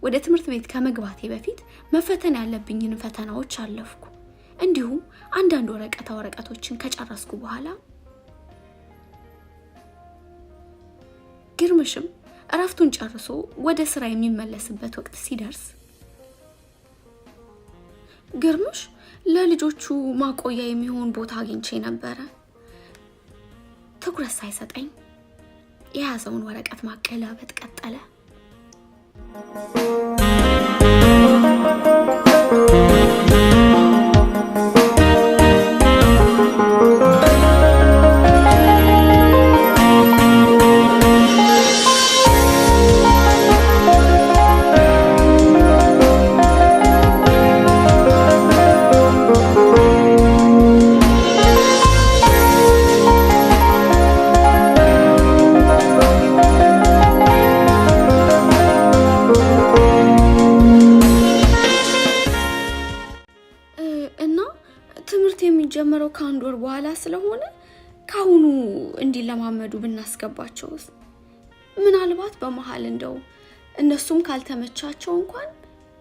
Speaker 1: ወደ ትምህርት ቤት ከመግባቴ በፊት መፈተን ያለብኝን ፈተናዎች አለፍኩ። እንዲሁም አንዳንድ ወረቀቶችን ከጨረስኩ በኋላ ግርምሽም እረፍቱን ጨርሶ ወደ ስራ የሚመለስበት ወቅት ሲደርስ ግርምሽ ለልጆቹ ማቆያ የሚሆን ቦታ አግኝቼ ነበረ። ትኩረት ሳይሰጠኝ የያዘውን ወረቀት ማገላበጥ ቀጠለ። የሚጀመረው ከአንድ ወር በኋላ ስለሆነ ካሁኑ እንዲለማመዱ ብናስገባቸው፣ ምናልባት በመሃል እንደው እነሱም ካልተመቻቸው እንኳን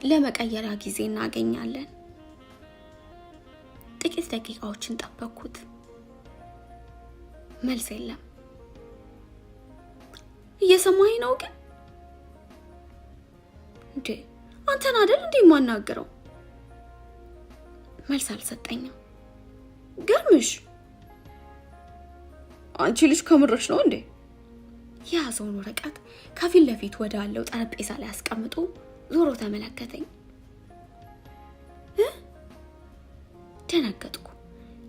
Speaker 1: ለመቀየሪያ ጊዜ እናገኛለን። ጥቂት ደቂቃዎችን ጠበቅኩት። መልስ የለም። እየሰማኝ ነው ግን? እንዴ አንተን አይደል እንዴ የማናገረው? መልስ አልሰጠኝም። ግርምሽ አንቺ ልጅ ከምርሽ ነው እንዴ? የያዘውን ወረቀት ከፊት ለፊት ወዳለው ጠረጴዛ ላይ አስቀምጦ ዞሮ ተመለከተኝ። ደነገጥኩ።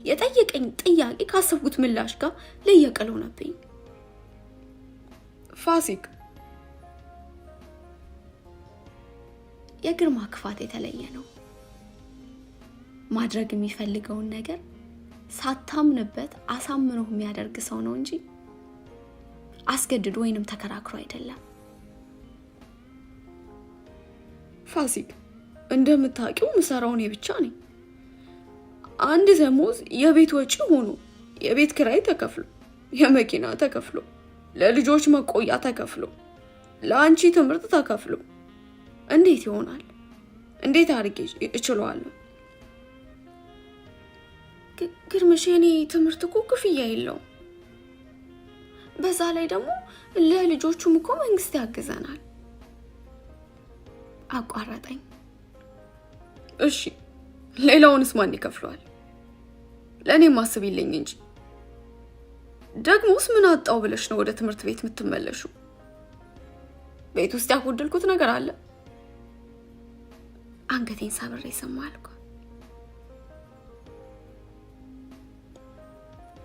Speaker 1: የጠየቀኝ ጥያቄ ካሰብኩት ምላሽ ጋር ለየቅል ሆነብኝ።
Speaker 2: ፋሲክ፣
Speaker 1: የግርማ ክፋት የተለየ ነው። ማድረግ የሚፈልገውን ነገር ሳታምንበት አሳምኖ የሚያደርግ ሰው ነው እንጂ አስገድዶ ወይንም ተከራክሮ አይደለም።
Speaker 2: ፋሲክ፣ እንደምታውቂው ምሰራው እኔ ብቻ ነኝ። አንድ ደሞዝ የቤት ወጪ ሆኖ የቤት ኪራይ ተከፍሎ፣ የመኪና ተከፍሎ፣ ለልጆች መቆያ ተከፍሎ፣ ለአንቺ ትምህርት ተከፍሎ እንዴት ይሆናል? እንዴት አድርጌ እችለዋለሁ?
Speaker 1: ግርምሽ፣ የኔ ትምህርት እኮ ክፍያ የለውም። በዛ ላይ ደግሞ ለልጆቹም እኮ መንግስት ያግዘናል። አቋረጠኝ።
Speaker 2: እሺ ሌላውንስ ማን ይከፍለዋል? ለእኔም አስቢልኝ እንጂ። ደግሞስ ምን አጣው ብለሽ ነው ወደ ትምህርት ቤት የምትመለሹ? ቤት ውስጥ ያጎደልኩት ነገር አለ?
Speaker 1: አንገቴን ሰብሬ ሰማልኩ።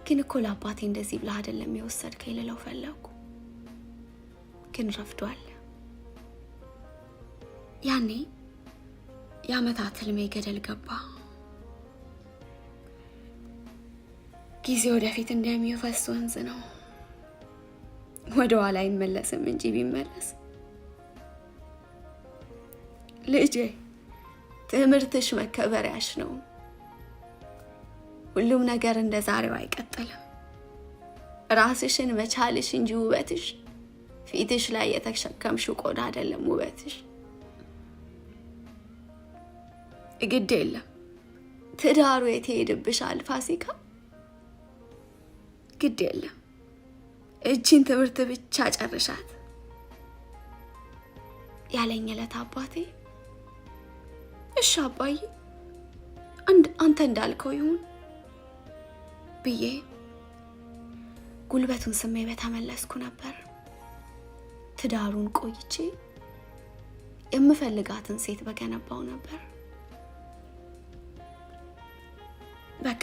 Speaker 1: ግን እኮ ለአባቴ እንደዚህ ብለህ አይደለም የወሰድከኝ ልለው ፈለኩ። ግን ረፍዷል። ያኔ የዓመታት ህልሜ ገደል ገባ። ጊዜ ወደፊት እንደሚፈስ ወንዝ ነው፣ ወደ ኋላ አይመለስም እንጂ ቢመለስ። ልጄ፣ ትምህርትሽ መከበሪያሽ ነው። ሁሉም ነገር እንደ ዛሬው አይቀጥልም። ራስሽን መቻልሽ እንጂ ውበትሽ ፊትሽ ላይ የተሸከምሽው ቆዳ አይደለም ውበትሽ። ግድ የለም ትዳሩ የት ይሄድብሻል ፋሲካ? ግድ የለም እቺን ትምህርት ብቻ ጨርሻት ያለኝ ዕለት አባቴ እሺ አባዬ አንተ እንዳልከው ይሁን ብዬ ጉልበቱን ስሜ በተመለስኩ ነበር። ትዳሩን ቆይቼ የምፈልጋትን ሴት በገነባው ነበር። በቃ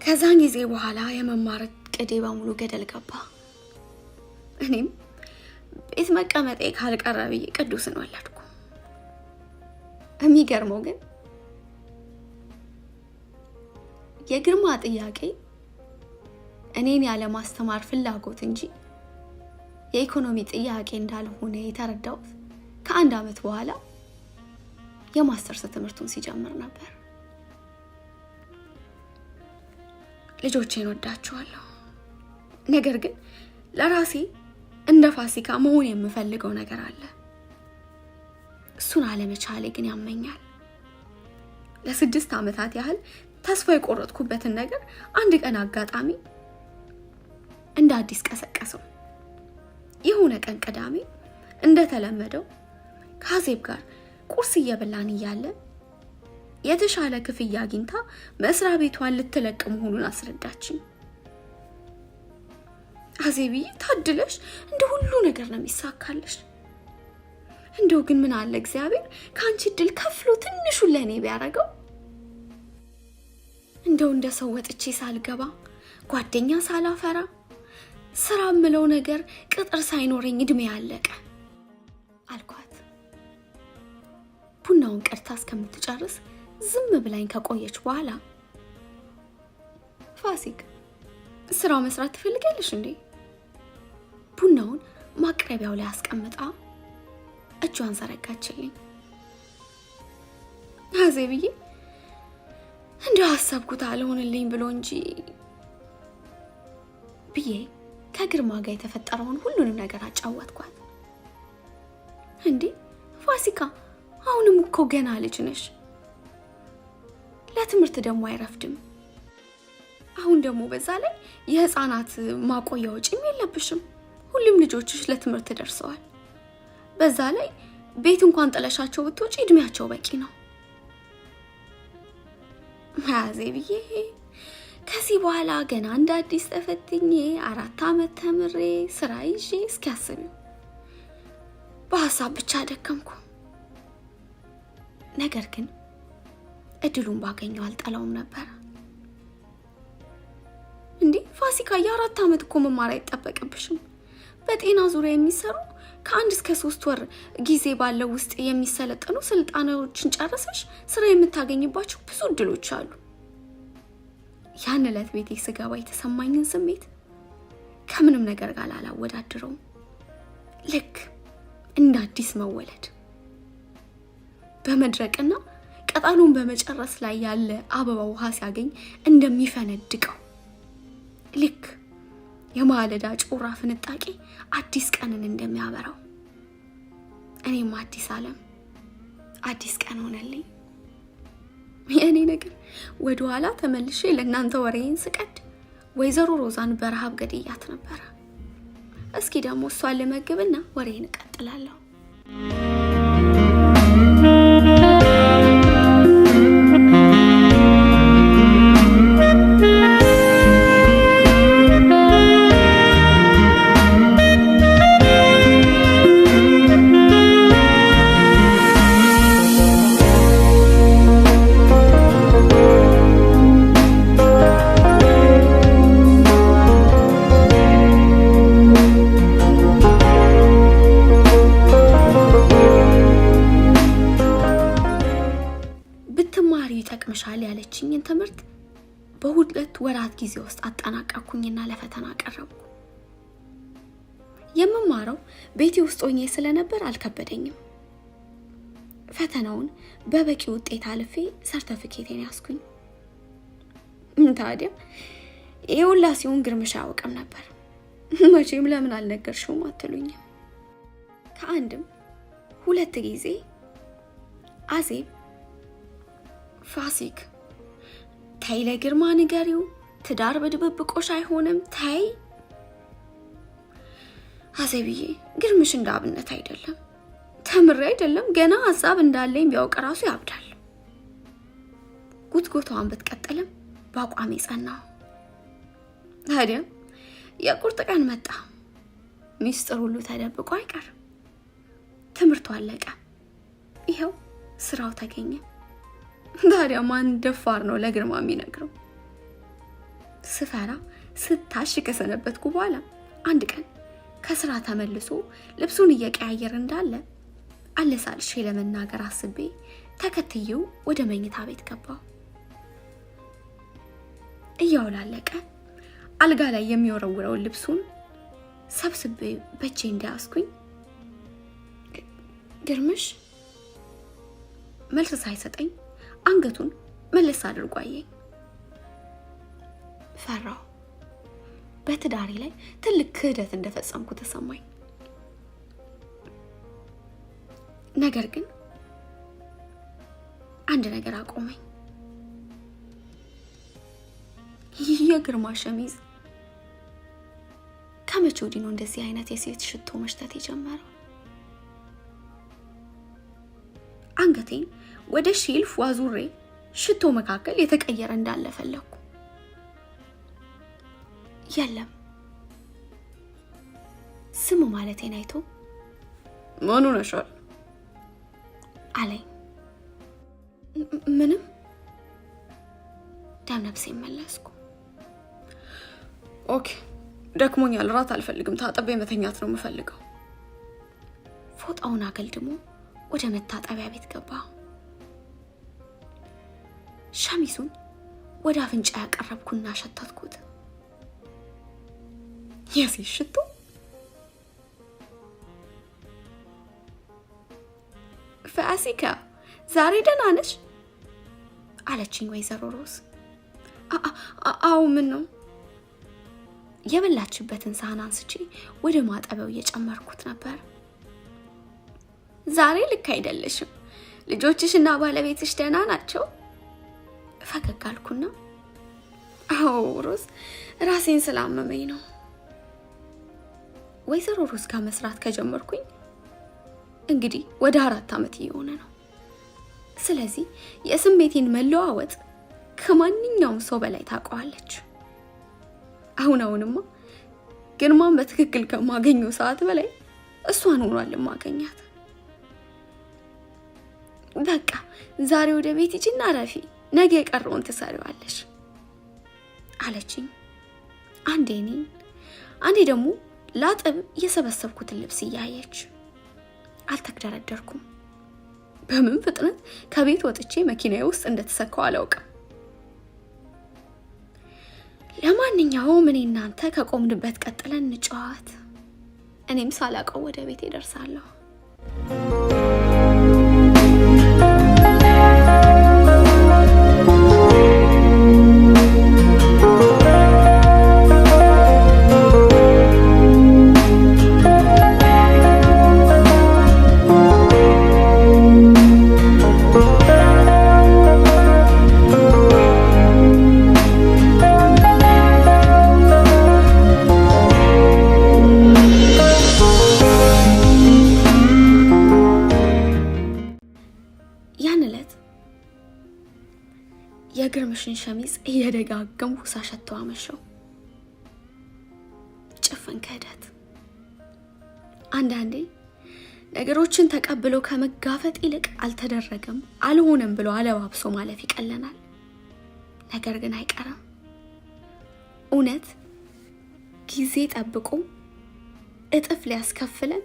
Speaker 1: ከዛን ጊዜ በኋላ የመማር ቅዴ በሙሉ ገደል ገባ። እኔም ቤት መቀመጤ ካልቀረ ብዬ ቅዱስን ወለድኩ። የሚገርመው ግን የግርማ ጥያቄ እኔን ያለ ማስተማር ፍላጎት እንጂ የኢኮኖሚ ጥያቄ እንዳልሆነ የተረዳሁት ከ1 ዓመት በኋላ የማስተርስ ትምህርቱን ሲጀምር ነበር። ልጆቼን ወዳቸዋለሁ። ነገር ግን ለራሴ እንደ ፋሲካ መሆን የምፈልገው ነገር አለ። እሱን አለመቻሌ ግን ያመኛል። ለ6 ዓመታት ያህል ተስፋ የቆረጥኩበትን ነገር አንድ ቀን አጋጣሚ እንደ አዲስ ቀሰቀሰው። የሆነ ቀን ቅዳሜ እንደተለመደው ከአዜብ ጋር ቁርስ እየበላን እያለ የተሻለ ክፍያ አግኝታ መስሪያ ቤቷን ልትለቅ መሆኑን አስረዳችኝ። አዜብዬ ታድለሽ፣ እንደ ሁሉ ነገር ነው የሚሳካልሽ። እንደው ግን ምን አለ እግዚአብሔር ከአንቺ እድል ከፍሎ ትንሹን ለእኔ ቢያደርገው። እንደው እንደ ሰው ወጥቼ ሳልገባ ጓደኛ ሳላፈራ ስራ ምለው ነገር ቅጥር ሳይኖረኝ እድሜ ያለቀ አልኳት። ቡናውን ቀድታ እስከምትጨርስ ዝም ብላኝ ከቆየች በኋላ ፋሲክ ስራው መስራት ትፈልጋለሽ እንዴ? ቡናውን ማቅረቢያው ላይ አስቀምጣ እጇን ዘረጋችልኝ። አዜብዬ እንደው አሰብኩት አልሆንልኝ ብሎ እንጂ ብዬ ከግርማ ጋር የተፈጠረውን ሁሉንም ነገር አጫወትኳት። እንዴ ፋሲካ አሁንም እኮ ገና ልጅ ነሽ፣ ለትምህርት ደግሞ አይረፍድም። አሁን ደግሞ በዛ ላይ የህፃናት ማቆያ ወጪም የለብሽም። ሁሉም ልጆችሽ ለትምህርት ደርሰዋል። በዛ ላይ ቤት እንኳን ጥለሻቸው ብትወጪ እድሜያቸው በቂ ነው። አዜብዬ ከዚህ በኋላ ገና እንደ አዲስ ተፈትኜ 4 ዓመት ተምሬ ስራ ይዤ እስኪያስቢው በሀሳብ ብቻ ደከምኩ። ነገር ግን እድሉን ባገኘው አልጠላውም ነበር። እንዴ ፋሲካ የ4 ዓመት እኮ መማር አይጠበቅብሽም። በጤና ዙሪያ የሚሰሩ ከ1 እስከ 3 ወር ጊዜ ባለው ውስጥ የሚሰለጠኑ ስልጣኖችን ጨርሰሽ ስራ የምታገኝባቸው ብዙ እድሎች አሉ። ያን ዕለት ቤቴ ስገባ የተሰማኝን ስሜት ከምንም ነገር ጋር አላወዳድረውም። ልክ እንደ አዲስ መወለድ፣ በመድረቅና ቅጠሉን በመጨረስ ላይ ያለ አበባ ውሃ ሲያገኝ እንደሚፈነድቀው ልክ የማለዳ ጮራ ፍንጣቂ አዲስ ቀንን እንደሚያበራው እኔም አዲስ ዓለም አዲስ ቀን ሆነልኝ። የኔ ነገር ወደ ኋላ ተመልሼ ለእናንተ ወሬን ስቀድ ወይዘሮ ሮዛን በረሃብ ገድያት ነበር። እስኪ ደግሞ እሷን ልመግብና ወሬን እቀጥላለሁ። ያለችኝን ትምህርት በ2 ወራት ጊዜ ውስጥ አጠናቀቅኩኝና ለፈተና ቀረብኩ። የምማረው ቤቴ ውስጥ ሆኜ ስለነበር አልከበደኝም። ፈተናውን በበቂ ውጤት አልፌ ሰርቲፊኬቴን ያስኩኝ። ታዲያ የሁላ ሲሆን ግርምሽ አያውቅም ነበር። መቼም ለምን አልነገርሽውም አትሉኝም። ከአንድም 2 ጊዜ አዜብ ፋሲክ ታይ ለግርማ ንገሪው፣ ትዳር በድብብቆሽ አይሆንም ታይ። አዜብዬ ግርምሽ እንዳብነት አይደለም፣ ተምሬ አይደለም ገና ሀሳብ እንዳለኝ ቢያውቅ ራሱ ያብዳል። ጉትጎታዋን ብትቀጥልም በአቋሜ ጸናሁ። ታዲያ የቁርጥ ቀን መጣ። ሚስጥር ሁሉ ተደብቆ አይቀር። ትምህርቱ አለቀ። ይኸው ስራው ተገኘ። ታዲያ ማን ደፋር ነው ለግርማ የሚነግረው? ስፈራ ስታሽ ከሰነበትኩ በኋላ አንድ ቀን ከስራ ተመልሶ ልብሱን እየቀያየረ እንዳለ አለሳልሼ ለመናገር አስቤ ተከትዬው ወደ መኝታ ቤት ገባው። እያወላለቀ አልጋ ላይ የሚወረውረው ልብሱን ሰብስቤ በእጄ እንዳያስኩኝ ግርምሽ መልስ ሳይሰጠኝ አንገቱን መለስ አድርጎ አየኝ። ፈራው። በትዳሬ ላይ ትልቅ ክህደት እንደፈጸምኩ ተሰማኝ። ነገር ግን አንድ ነገር አቆመኝ። የግርማ ሸሚዝ ከመቼ ወዲህ ነው እንደዚህ አይነት የሴት ሽቶ መሽተት የጀመረው? አንገቴን ወደ ሼልፍ ዋዙሬ ሽቶ መካከል የተቀየረ እንዳለ ፈለኩ። የለም። ስሙ ማለቴን አይቶ
Speaker 2: ማኑ ነሻል
Speaker 1: አለኝ። ምንም ደምነብሴ መለስኩ።
Speaker 2: ኦኬ ደክሞኛል፣ ራት አልፈልግም፣ ታጠቤ መተኛት ነው የምፈልገው።
Speaker 1: ፎጣውን አገልድሞ ወደ መታጠቢያ ቤት ገባ። ሸሚዙን ወደ አፍንጫ ያቀረብኩና ሸተትኩት። የሴት ሽቶ። ፋሲካ ዛሬ ደህና ነሽ አለችኝ ወይዘሮ ሮዝ። አዎ ምን ነው? የበላችበትን ሳህን አንስቼ ወደ ማጠቢያው እየጨመርኩት ነበር። ዛሬ ልክ አይደለሽም፣ ልጆችሽና ባለቤትሽ ደህና ናቸው? ፈገግ አልኩና አዎ ሮዝ ራሴን ስላመመኝ ነው። ወይዘሮ ሮዝ ጋር መስራት ከጀመርኩኝ እንግዲህ ወደ 4 ዓመት እየሆነ ነው። ስለዚህ የስሜቴን መለዋወጥ ከማንኛውም ሰው በላይ ታውቀዋለች። አሁንማ ግርማን በትክክል ከማገኘው ሰዓት በላይ እሷን ሆኗል ማገኛት። በቃ ዛሬ ወደ ቤት ሂጂና ረፊ፣ ነገ የቀረውን ትሰሪዋለሽ አለችኝ። አንዴ እኔን አንዴ ደግሞ ላጥብ የሰበሰብኩትን ልብስ እያየች። አልተግደረደርኩም። በምን ፍጥነት ከቤት ወጥቼ መኪናዬ ውስጥ እንደተሰካው አላውቅም። ለማንኛውም እኔ እናንተ ከቆምንበት ቀጥለን እንጫወት። እኔም ሳላውቀው ወደ ቤት እደርሳለሁ። የግርምሽን ሸሚዝ እየደጋገምኩ ሳሸተው አመሸው። ጭፍን ክህደት። አንዳንዴ ነገሮችን ተቀብሎ ከመጋፈጥ ይልቅ አልተደረገም አልሆነም ብሎ አለባብሶ ማለፍ ይቀለናል። ነገር ግን አይቀርም። እውነት ጊዜ ጠብቆ እጥፍ ሊያስከፍለን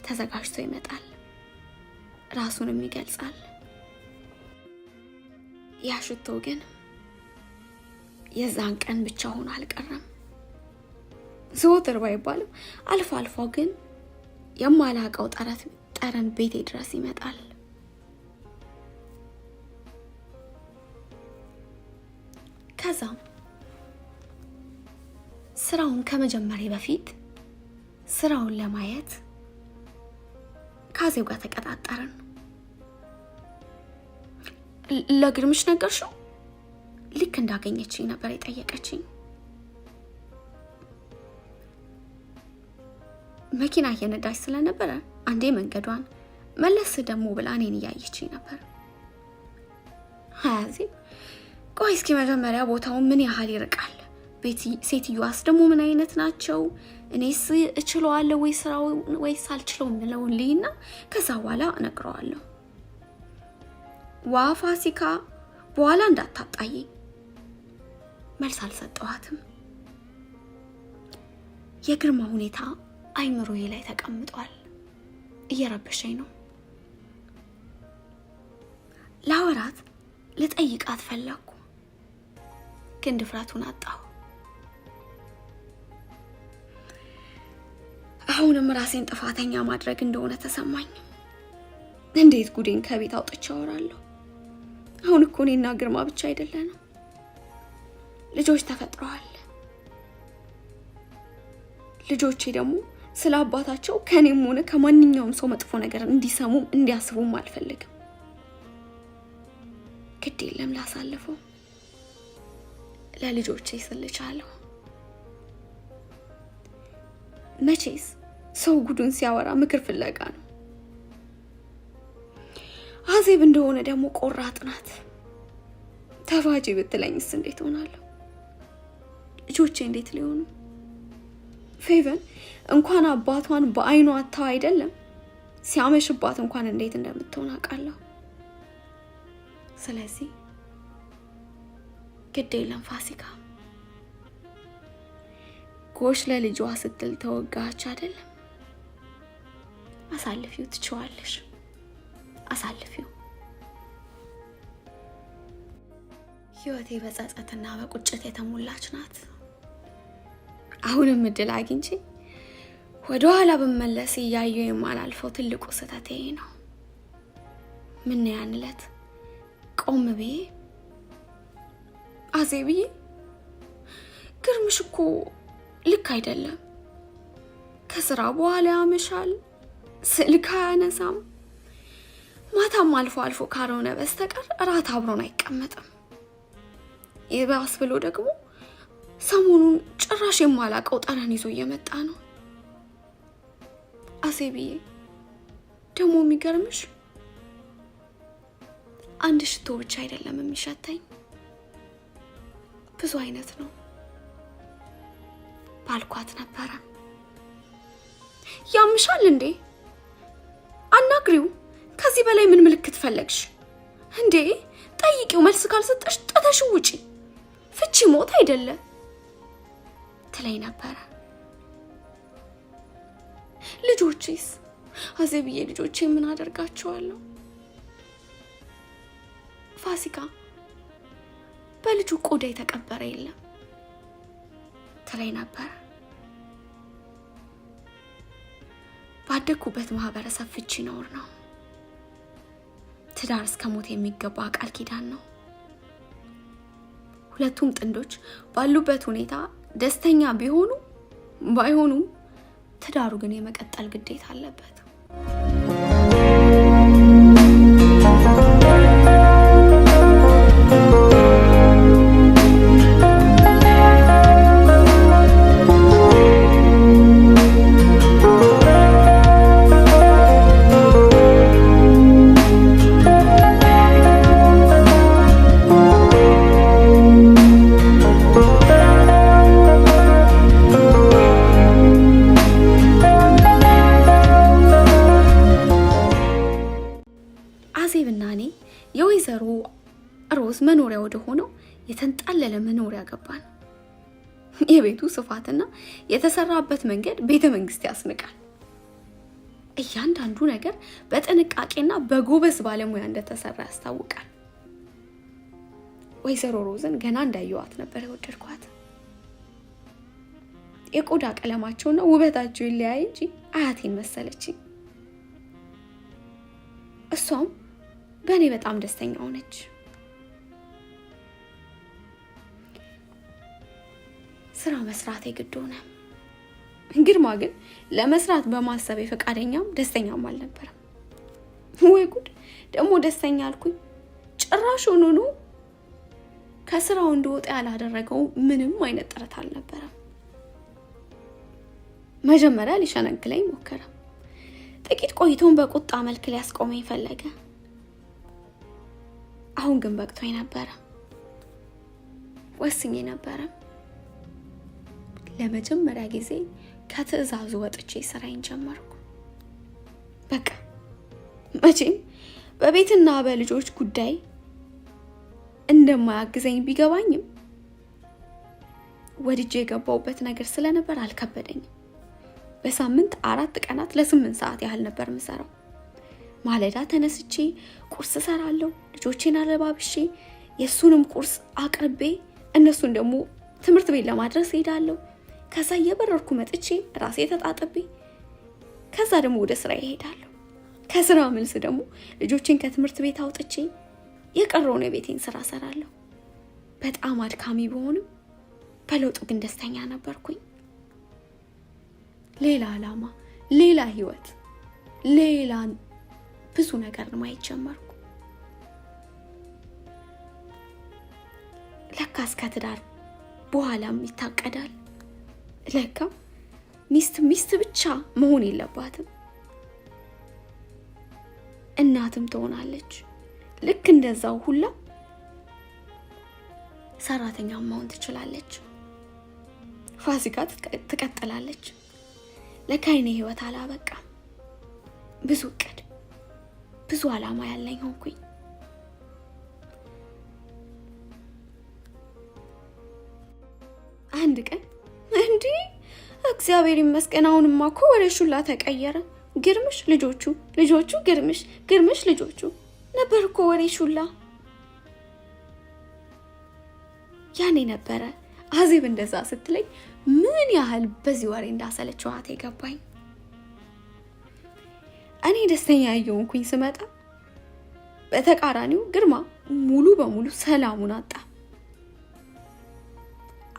Speaker 1: ተዘጋጅቶ ይመጣል። ራሱንም ይገልጻል። ያ ሽቶ ግን የዛን ቀን ብቻ ሆኖ አልቀረም። ዘወትር ባይባልም አልፎ አልፎ ግን የማላውቀው ጠረን ቤቴ ድረስ ይመጣል። ከዛም ስራውን ከመጀመሪያ በፊት ስራውን ለማየት ካዜው ጋር ተቀጣጠርን። ለግርምሽ ነገርሽው? ልክ እንዳገኘችኝ ነበር የጠየቀችኝ። መኪና እየነዳች ስለነበረ አንዴ መንገዷን መለስ ደግሞ ብላ እኔን እያየችኝ ነበር። ሀያዚ ቆይ እስኪ መጀመሪያ ቦታው ምን ያህል ይርቃል? ሴትዮዋስ ደግሞ ምን አይነት ናቸው? እኔስ እችለዋለሁ ወይ ስራው ወይስ አልችለውም እንለውን ልይና ከዛ በኋላ እነግረዋለሁ። ዋ ፋሲካ በኋላ እንዳታጣይ። መልስ አልሰጠዋትም። የግርማ ሁኔታ አይምሮዬ ላይ ተቀምጧል። እየረበሸኝ ነው። ላወራት ልጠይቃት ፈለኩ፣ ግን ድፍረቱን አጣሁ። አሁንም ራሴን ጥፋተኛ ማድረግ እንደሆነ ተሰማኝ። እንዴት ጉዴን ከቤት አውጥቼ አወራለሁ? አሁን እኮ እኔና ግርማ ብቻ አይደለንም፣ ልጆች ተፈጥረዋል። ልጆቼ ደግሞ ስለ አባታቸው ከኔም ሆነ ከማንኛውም ሰው መጥፎ ነገር እንዲሰሙም እንዲያስቡም አልፈልግም። ግድ የለም ላሳልፈው፣ ለልጆቼ ስልቻለሁ። መቼስ ሰው ጉዱን ሲያወራ ምክር ፍለጋ ነው። አዜብ እንደሆነ ደግሞ ቆራጥ ናት። ተፋጂ ብትለኝስ እንዴት ሆናለሁ? ልጆቼ እንዴት ሊሆኑ? ፌቨን እንኳን አባቷን በአይኗ አታው አይደለም ሲያመሽባት እንኳን እንዴት እንደምትሆን አውቃለሁ። ስለዚህ ግድ የለም ፋሲካ፣ ጎሽ ለልጇ ስትል ተወጋች አይደለም? አሳልፊው፣ ትችዋለሽ፣ አሳልፊው። ህይወቴ በጸጸትና በቁጭት የተሞላች ናት። አሁንም እድል አግኝቼ ወደ ኋላ ብመለስ እያየሁ የማላልፈው ትልቁ ስህተቴ ነው። ምን ያን ዕለት ቆም ብዬ አዜብዬ፣ ግርምሽ እኮ ልክ አይደለም፣ ከስራ በኋላ ያመሻል፣ ስልክ አያነሳም፣ ማታም አልፎ አልፎ ካልሆነ በስተቀር እራት አብሮን አይቀመጥም። ይባስ ብሎ ደግሞ ሰሞኑን ጭራሽ የማላውቀው ጠረን ይዞ እየመጣ ነው። አዜብዬ ደግሞ የሚገርምሽ አንድ ሽቶ ብቻ አይደለም የሚሸተኝ፣ ብዙ አይነት ነው ባልኳት ነበረ። ያምሻል እንዴ? አናግሪው። ከዚህ በላይ ምን ምልክት ፈለግሽ እንዴ? ጠይቂው። መልስ ካልሰጠሽ ጥተሽው ውጪ። ፍቺ ሞት አይደለ ትለኝ ነበረ። ልጆቼስ? አዜብዬ ልጆቼ ምን አደርጋቸዋለሁ? ፋሲካ በልጁ ቆዳ የተቀበረ የለም ትለኝ ነበረ። ባደኩበት ማህበረሰብ ፍቺ ነውር ነው። ትዳር እስከ ሞት የሚገባ ቃል ኪዳን ነው። ሁለቱም ጥንዶች ባሉበት ሁኔታ ደስተኛ ቢሆኑ ባይሆኑም ትዳሩ ግን የመቀጠል ግዴታ አለበት። አዜብና እኔ የወይዘሮ ሮዝ መኖሪያ ወደ ሆነው የተንጣለለ መኖሪያ ገባን። የቤቱ ስፋትና የተሰራበት መንገድ ቤተ መንግስት ያስንቃል። እያንዳንዱ ነገር በጥንቃቄና በጎበዝ ባለሙያ እንደተሰራ ያስታውቃል። ወይዘሮ ሮዝን ገና እንዳየዋት ነበር የወደድኳት። የቆዳ ቀለማቸውና ውበታቸው ይለያይ እንጂ አያቴን መሰለችኝ። እሷም በእኔ በጣም ደስተኛ ሆነች። ስራ መስራት የግድ ሆነ። ግርማ ግን ለመስራት በማሰብ ፈቃደኛም ደስተኛም አልነበረም። ወይ ጉድ! ደግሞ ደስተኛ አልኩኝ። ጭራሽ ሆኖ ከስራው እንደወጣ ያላደረገው ምንም አይነት ጥረት አልነበረም። መጀመሪያ ሊሸነግለኝ ሞከረ። ጥቂት ቆይቶን በቁጣ መልክ ሊያስቆመኝ ፈለገ። አሁን ግን በቅቶኝ ነበረ። ወስኜ ነበረ። ለመጀመሪያ ጊዜ ከትዕዛዙ ወጥቼ ስራዬን ጀመርኩ። በቃ መቼም በቤትና በልጆች ጉዳይ እንደማያግዘኝ ቢገባኝም ወድጄ የገባውበት ነገር ስለነበር አልከበደኝም። በሳምንት 4 ቀናት ለ8 ሰዓት ያህል ነበር የምሰራው። ማለዳ ተነስቼ ቁርስ ሰራለሁ፣ ልጆቼን አለባብሼ የሱንም ቁርስ አቅርቤ እነሱን ደግሞ ትምህርት ቤት ለማድረስ ሄዳለሁ። ከዛ እየበረርኩ መጥቼ ራሴ ተጣጥቤ ከዛ ደግሞ ወደ ስራ እሄዳለሁ። ከስራ መልስ ደግሞ ልጆቼን ከትምህርት ቤት አውጥቼ የቀረውን የቤቴን ስራ ሰራለሁ። በጣም አድካሚ ቢሆንም በለውጡ ግን ደስተኛ ነበርኩኝ። ሌላ አላማ፣ ሌላ ህይወት፣ ሌላ ብዙ ነገር ማየት ጀመርኩ። ለካስ ከትዳር በኋላም ይታቀዳል። ለካ ሚስት ብቻ መሆን የለባትም፣ እናትም ትሆናለች። ልክ እንደዛው ሁላ ሰራተኛ መሆን ትችላለች። ፋሲካ ትቀጥላለች። ለካ የኔ ህይወት አላበቃም። ብዙ እቅድ፣ ብዙ አላማ ያለኝ ሆንኩኝ። አንድ ቀን እንዴ እግዚአብሔር ይመስገን አሁንማ እኮ ወደ ሹላ ተቀየረ። ግርምሽ ልጆቹ ግርምሽ ልጆቹ ነበር እኮ ወሬ ሹላ። ያኔ ነበረ አዜብ እንደዛ ስትለኝ ምን ያህል በዚህ ወሬ እንዳሰለችዋት የገባኝ። እኔ ደስተኛ የሆንኩኝ ስመጣ በተቃራኒው ግርማ ሙሉ በሙሉ ሰላሙን አጣ።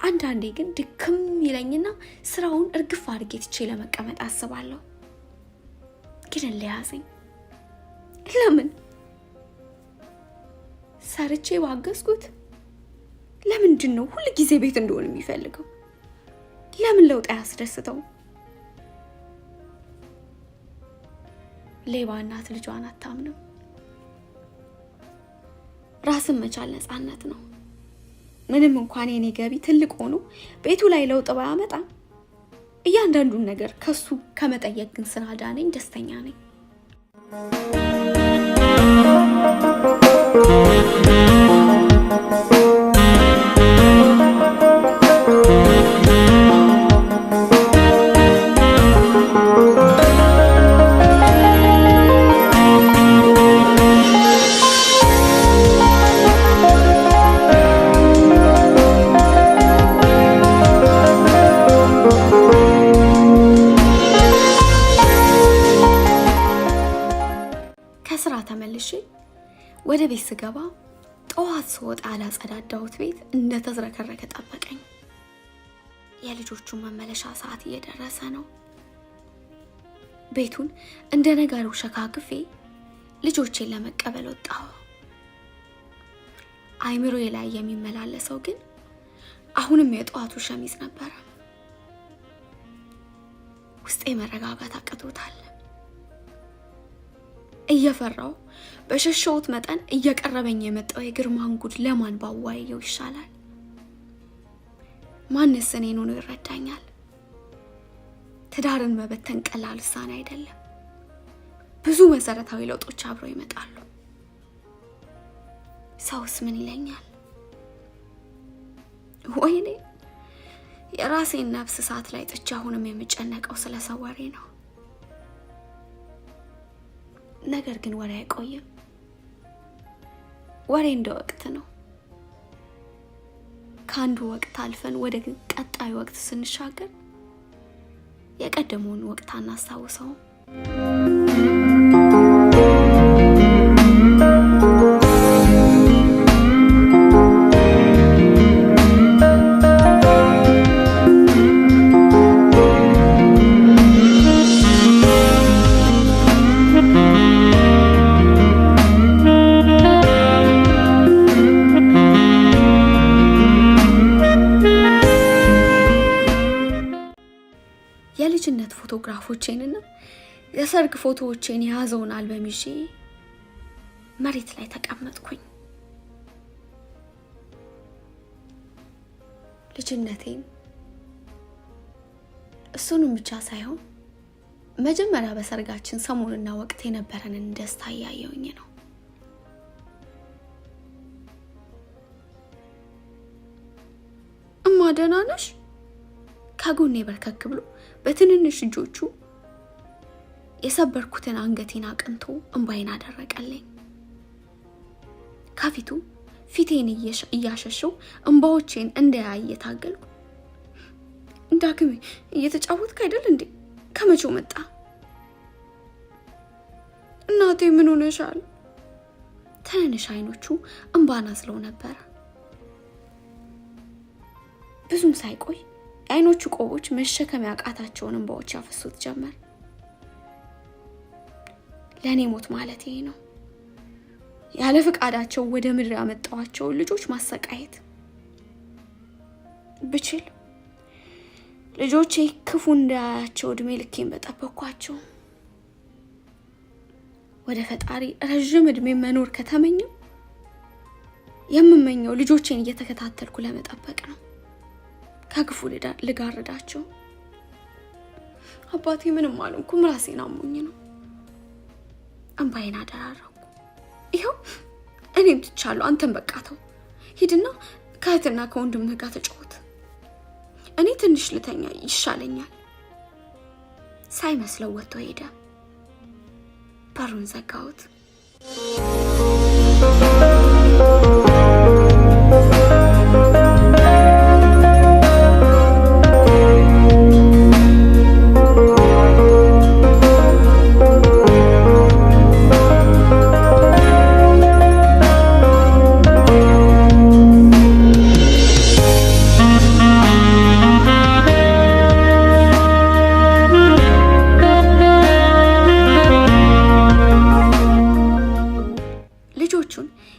Speaker 1: አንዳንዴ ግን ድክም ይለኝና ስራውን እርግፍ አድርጌ ትቼ ለመቀመጥ አስባለሁ። ግን ለያዘኝ። ለምን ሰርቼ ባገዝኩት? ለምንድን ነው ሁሉ ጊዜ ቤት እንደሆነ የሚፈልገው? ለምን ለውጥ አያስደስተው? ሌባ እናት ልጇን አታምነው። ራስን መቻል ነፃነት ነው። ምንም እንኳን የኔ ገቢ ትልቅ ሆኖ ቤቱ ላይ ለውጥ ባያመጣ እያንዳንዱን ነገር ከሱ ከመጠየቅ ግን ስላዳነኝ ደስተኛ ነኝ። ወደ ቤት ስገባ ጠዋት ስወጣ ያላጸዳዳሁት ቤት እንደተዝረከረከ ጠበቀኝ። የልጆቹ መመለሻ ሰዓት እየደረሰ ነው። ቤቱን እንደ ነገሩ ሸካክፌ ልጆቼን ለመቀበል ወጣሁ። አይምሮዬ ላይ የሚመላለሰው ግን አሁንም የጠዋቱ ሸሚዝ ነበር። ውስጤ መረጋጋት አቅቶታል። እየፈራው በሸሸሁት መጠን እየቀረበኝ የመጣው የግርማን ጉድ ለማን ባዋየው ይሻላል? ማንስ እኔን ሆኖ ይረዳኛል? ትዳርን መበተን ቀላል ውሳኔ አይደለም። ብዙ መሰረታዊ ለውጦች አብረው ይመጣሉ። ሰውስ ምን ይለኛል? ወይኔ የራሴን ነፍስ እሳት ላይ ጥቻ አሁንም የምጨነቀው ስለ ሰው ወሬ ነው። ነገር ግን ወሬ አይቆይም። ወሬ እንደ ወቅት ነው። ከአንዱ ወቅት አልፈን ወደ ቀጣዩ ወቅት ስንሻገር የቀደመውን ወቅት አናስታውሰውም። የልጅነት ፎቶግራፎቼንና የሰርግ ፎቶዎቼን የያዘውን አልበም ይዤ መሬት ላይ ተቀመጥኩኝ። ልጅነቴን እሱንም ብቻ ሳይሆን መጀመሪያ በሰርጋችን ሰሞንና ወቅት የነበረንን ደስታ እያየሁኝ ነው።
Speaker 2: ደህና ነሽ? ከጎኔ በርከክ ብሎ በትንንሽ እጆቹ የሰበርኩትን አንገቴን አቅንቶ እንባዬን አደረቀልኝ። ከፊቱ ፊቴን እያሸሸው እንባዎቼን እንደያየ ታገልኩ። ዳግሜ እየተጫወትክ አይደል እንዴ? ከመቼው መጣ? እናቴ ምን ሆነሻል? ትንንሽ አይኖቹ እንባን አዝለው ነበር። ብዙም ሳይቆይ የአይኖቹ ቆቦች መሸከም ያቃታቸውን እንባዎች ያፈሱት ጀመር። ለእኔ ሞት ማለት ይሄ ነው። ያለ ፍቃዳቸው ወደ ምድር ያመጣዋቸውን ልጆች ማሰቃየት። ብችል ልጆቼ ክፉ እንዳያቸው እድሜ ልኬን በጠበኳቸው። ወደ ፈጣሪ ረዥም እድሜ መኖር ከተመኘው የምመኘው ልጆቼን እየተከታተልኩ ለመጠበቅ ነው። ከክፉ ልጋርዳቸው። አባቴ ምንም አልሆንኩም፣ ራሴን አሞኝ ነው። እንባዬን አደራረኩ። ይኸው እኔም ትቻለሁ፣ አንተም በቃ ተው። ሂድና ከእህትና ከወንድምህ ጋር ተጫወት። እኔ ትንሽ ልተኛ ይሻለኛል። ሳይመስለው ወጥቶ ሄደ። በሩን ዘጋሁት።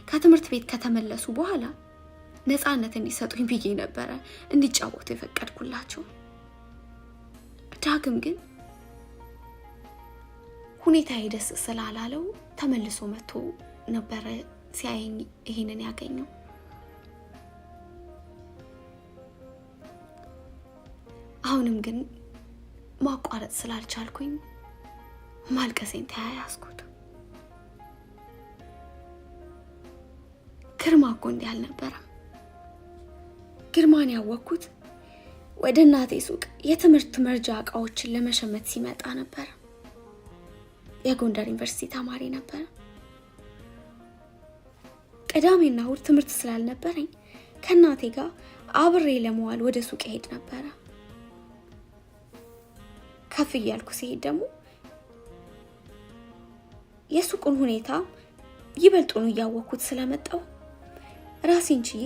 Speaker 2: ከትምህርት ቤት ከተመለሱ በኋላ ነፃነት እንዲሰጡኝ ብዬ ነበረ እንዲጫወቱ የፈቀድኩላቸው። ዳግም ግን ሁኔታዬ ደስ ስላላለው ተመልሶ መጥቶ ነበረ ሲያየኝ ይሄንን ያገኘው። አሁንም ግን ማቋረጥ ስላልቻልኩኝ ማልቀሴን ተያያዝኩት። ግርማ እኮ እንዲህ አልነበረም። ግርማን ያወቅኩት ወደ እናቴ ሱቅ የትምህርት መርጃ እቃዎችን ለመሸመት ሲመጣ ነበር። የጎንደር ዩኒቨርሲቲ ተማሪ ነበር። ቅዳሜና እሑድ ትምህርት ስላልነበረኝ ከእናቴ ጋር አብሬ ለመዋል ወደ ሱቅ ሄድ ነበር። ከፍ እያልኩ ሲሄድ ደግሞ የሱቁን ሁኔታ ይበልጡኑ እያወቅኩት ስለመጣው ራሴን ችዬ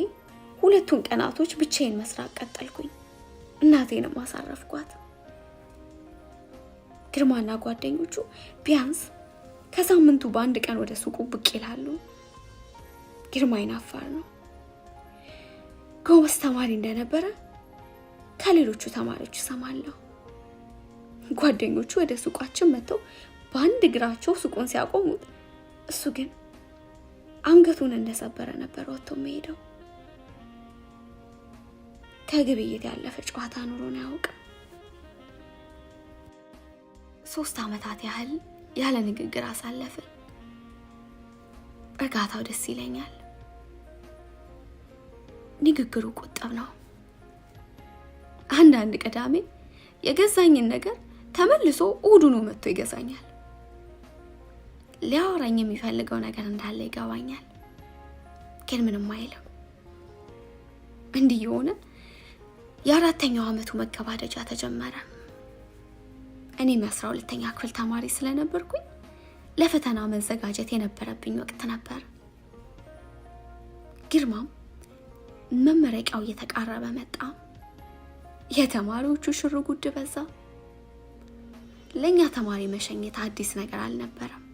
Speaker 2: ሁለቱን ቀናቶች ብቻዬን መስራት ቀጠልኩኝ። እናቴንም አሳረፍኳት። ግርማና ጓደኞቹ ቢያንስ ከሳምንቱ በአንድ ቀን ወደ ሱቁ ብቅ ይላሉ። ግርማ አይናፋር ነው። ጎበዝ ተማሪ እንደነበረ ከሌሎቹ ተማሪዎች እሰማለሁ። ጓደኞቹ ወደ ሱቃችን መጥተው በአንድ እግራቸው ሱቁን ሲያቆሙት፣ እሱ ግን አንገቱን እንደሰበረ ነበር ወጥቶ የሚሄደው። ከግብይት ያለፈ ጨዋታ ኑሮን አያውቅም። 3 ዓመታት ያህል ያለ ንግግር አሳለፍን። እርጋታው ደስ ይለኛል። ንግግሩ ቁጥብ ነው። አንዳንድ ቅዳሜ የገዛኝን ነገር ተመልሶ እሑዱኑ መጥቶ ይገዛኛል። ሊያወራኝ የሚፈልገው ነገር እንዳለ ይገባኛል፣ ግን ምንም አይልም። እንዲህ የሆነ የ4ኛው ዓመቱ መገባደጃ ተጀመረ። እኔም 12ኛ ክፍል ተማሪ ስለነበርኩኝ ለፈተና መዘጋጀት የነበረብኝ ወቅት ነበር። ግርማም መመረቂያው እየተቃረበ መጣ። የተማሪዎቹ ሽርጉድ በዛ። ለኛ ተማሪ መሸኘት አዲስ ነገር አልነበረም።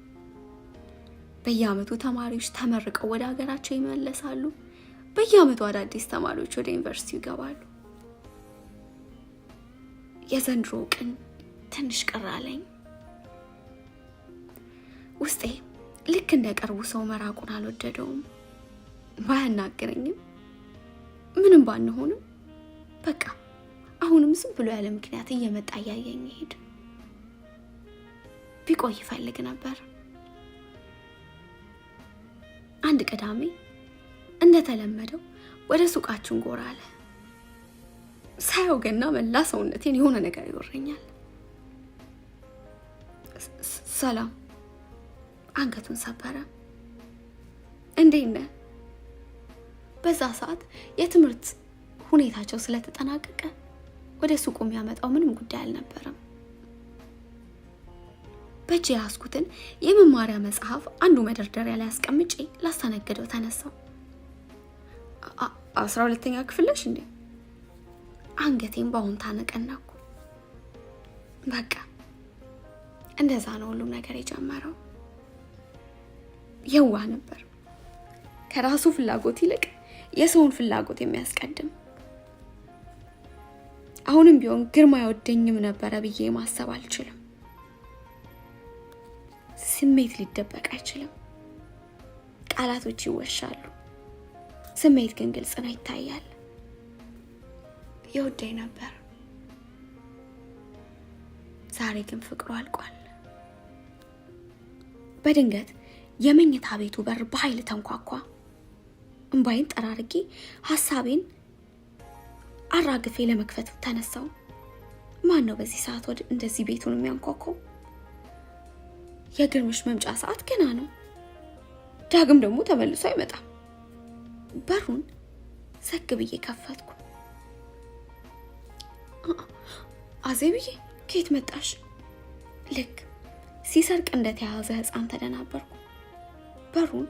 Speaker 2: በየዓመቱ ተማሪዎች ተመርቀው ወደ ሀገራቸው ይመለሳሉ። በየዓመቱ አዳዲስ ተማሪዎች ወደ ዩኒቨርሲቲው ይገባሉ። የዘንድሮ ቀን ትንሽ ቅር አለኝ። ውስጤ ልክ እንደ ቀርቡ ሰው መራቁን አልወደደውም። ባያናገረኝም ምንም ባንሆንም በቃ አሁንም ዝም ብሎ ያለ ምክንያት እየመጣ ያየኝ ይሄድ። ቢቆይ ይፈልግ ነበር። አንድ ቅዳሜ እንደተለመደው ወደ ሱቃችን ጎራ አለ። ሳየው ገና መላ ሰውነቴን የሆነ ነገር ይወረኛል። ሰላም አንገቱን ሰበረ። እንዴት ነህ? በዛ ሰዓት የትምህርት ሁኔታቸው ስለተጠናቀቀ ወደ ሱቁ የሚያመጣው ምንም ጉዳይ አልነበረም። በእጅ ያስኩትን የመማሪያ መጽሐፍ አንዱ መደርደሪያ ላይ አስቀምጬ ላስተናግደው ተነሳው። 12ኛ ክፍል ነሽ እንዴ? አንገቴን በአሁንታ ነቀናኩ። በቃ እንደዛ ነው ሁሉም ነገር የጀመረው። የዋህ ነበር፣ ከራሱ ፍላጎት ይልቅ የሰውን ፍላጎት የሚያስቀድም። አሁንም ቢሆን ግርማ አይወደኝም ነበረ ብዬ ማሰብ አልችልም። ስሜት ሊደበቅ አይችልም። ቃላቶች ይወሻሉ፣ ስሜት ግን ግልጽ ነው፣ ይታያል። ይወደኝ ነበር። ዛሬ ግን ፍቅሩ አልቋል። በድንገት የመኝታ ቤቱ በር በኃይል ተንኳኳ። እንባዬን ጠራርጌ ሐሳቤን አራግፌ ለመክፈት ተነሳው። ማን ነው በዚህ ሰዓት ወደ እንደዚህ ቤቱን የሚያንኳኳው? የግርምሽ መምጫ ሰዓት ገና ነው። ዳግም ደግሞ ተመልሶ አይመጣም። በሩን ዘግ ብዬ ከፈትኩ። አዜብዬ ከየት መጣሽ? ልክ ሲሰርቅ እንደተያዘ ሕፃን ተደናበርኩ። በሩን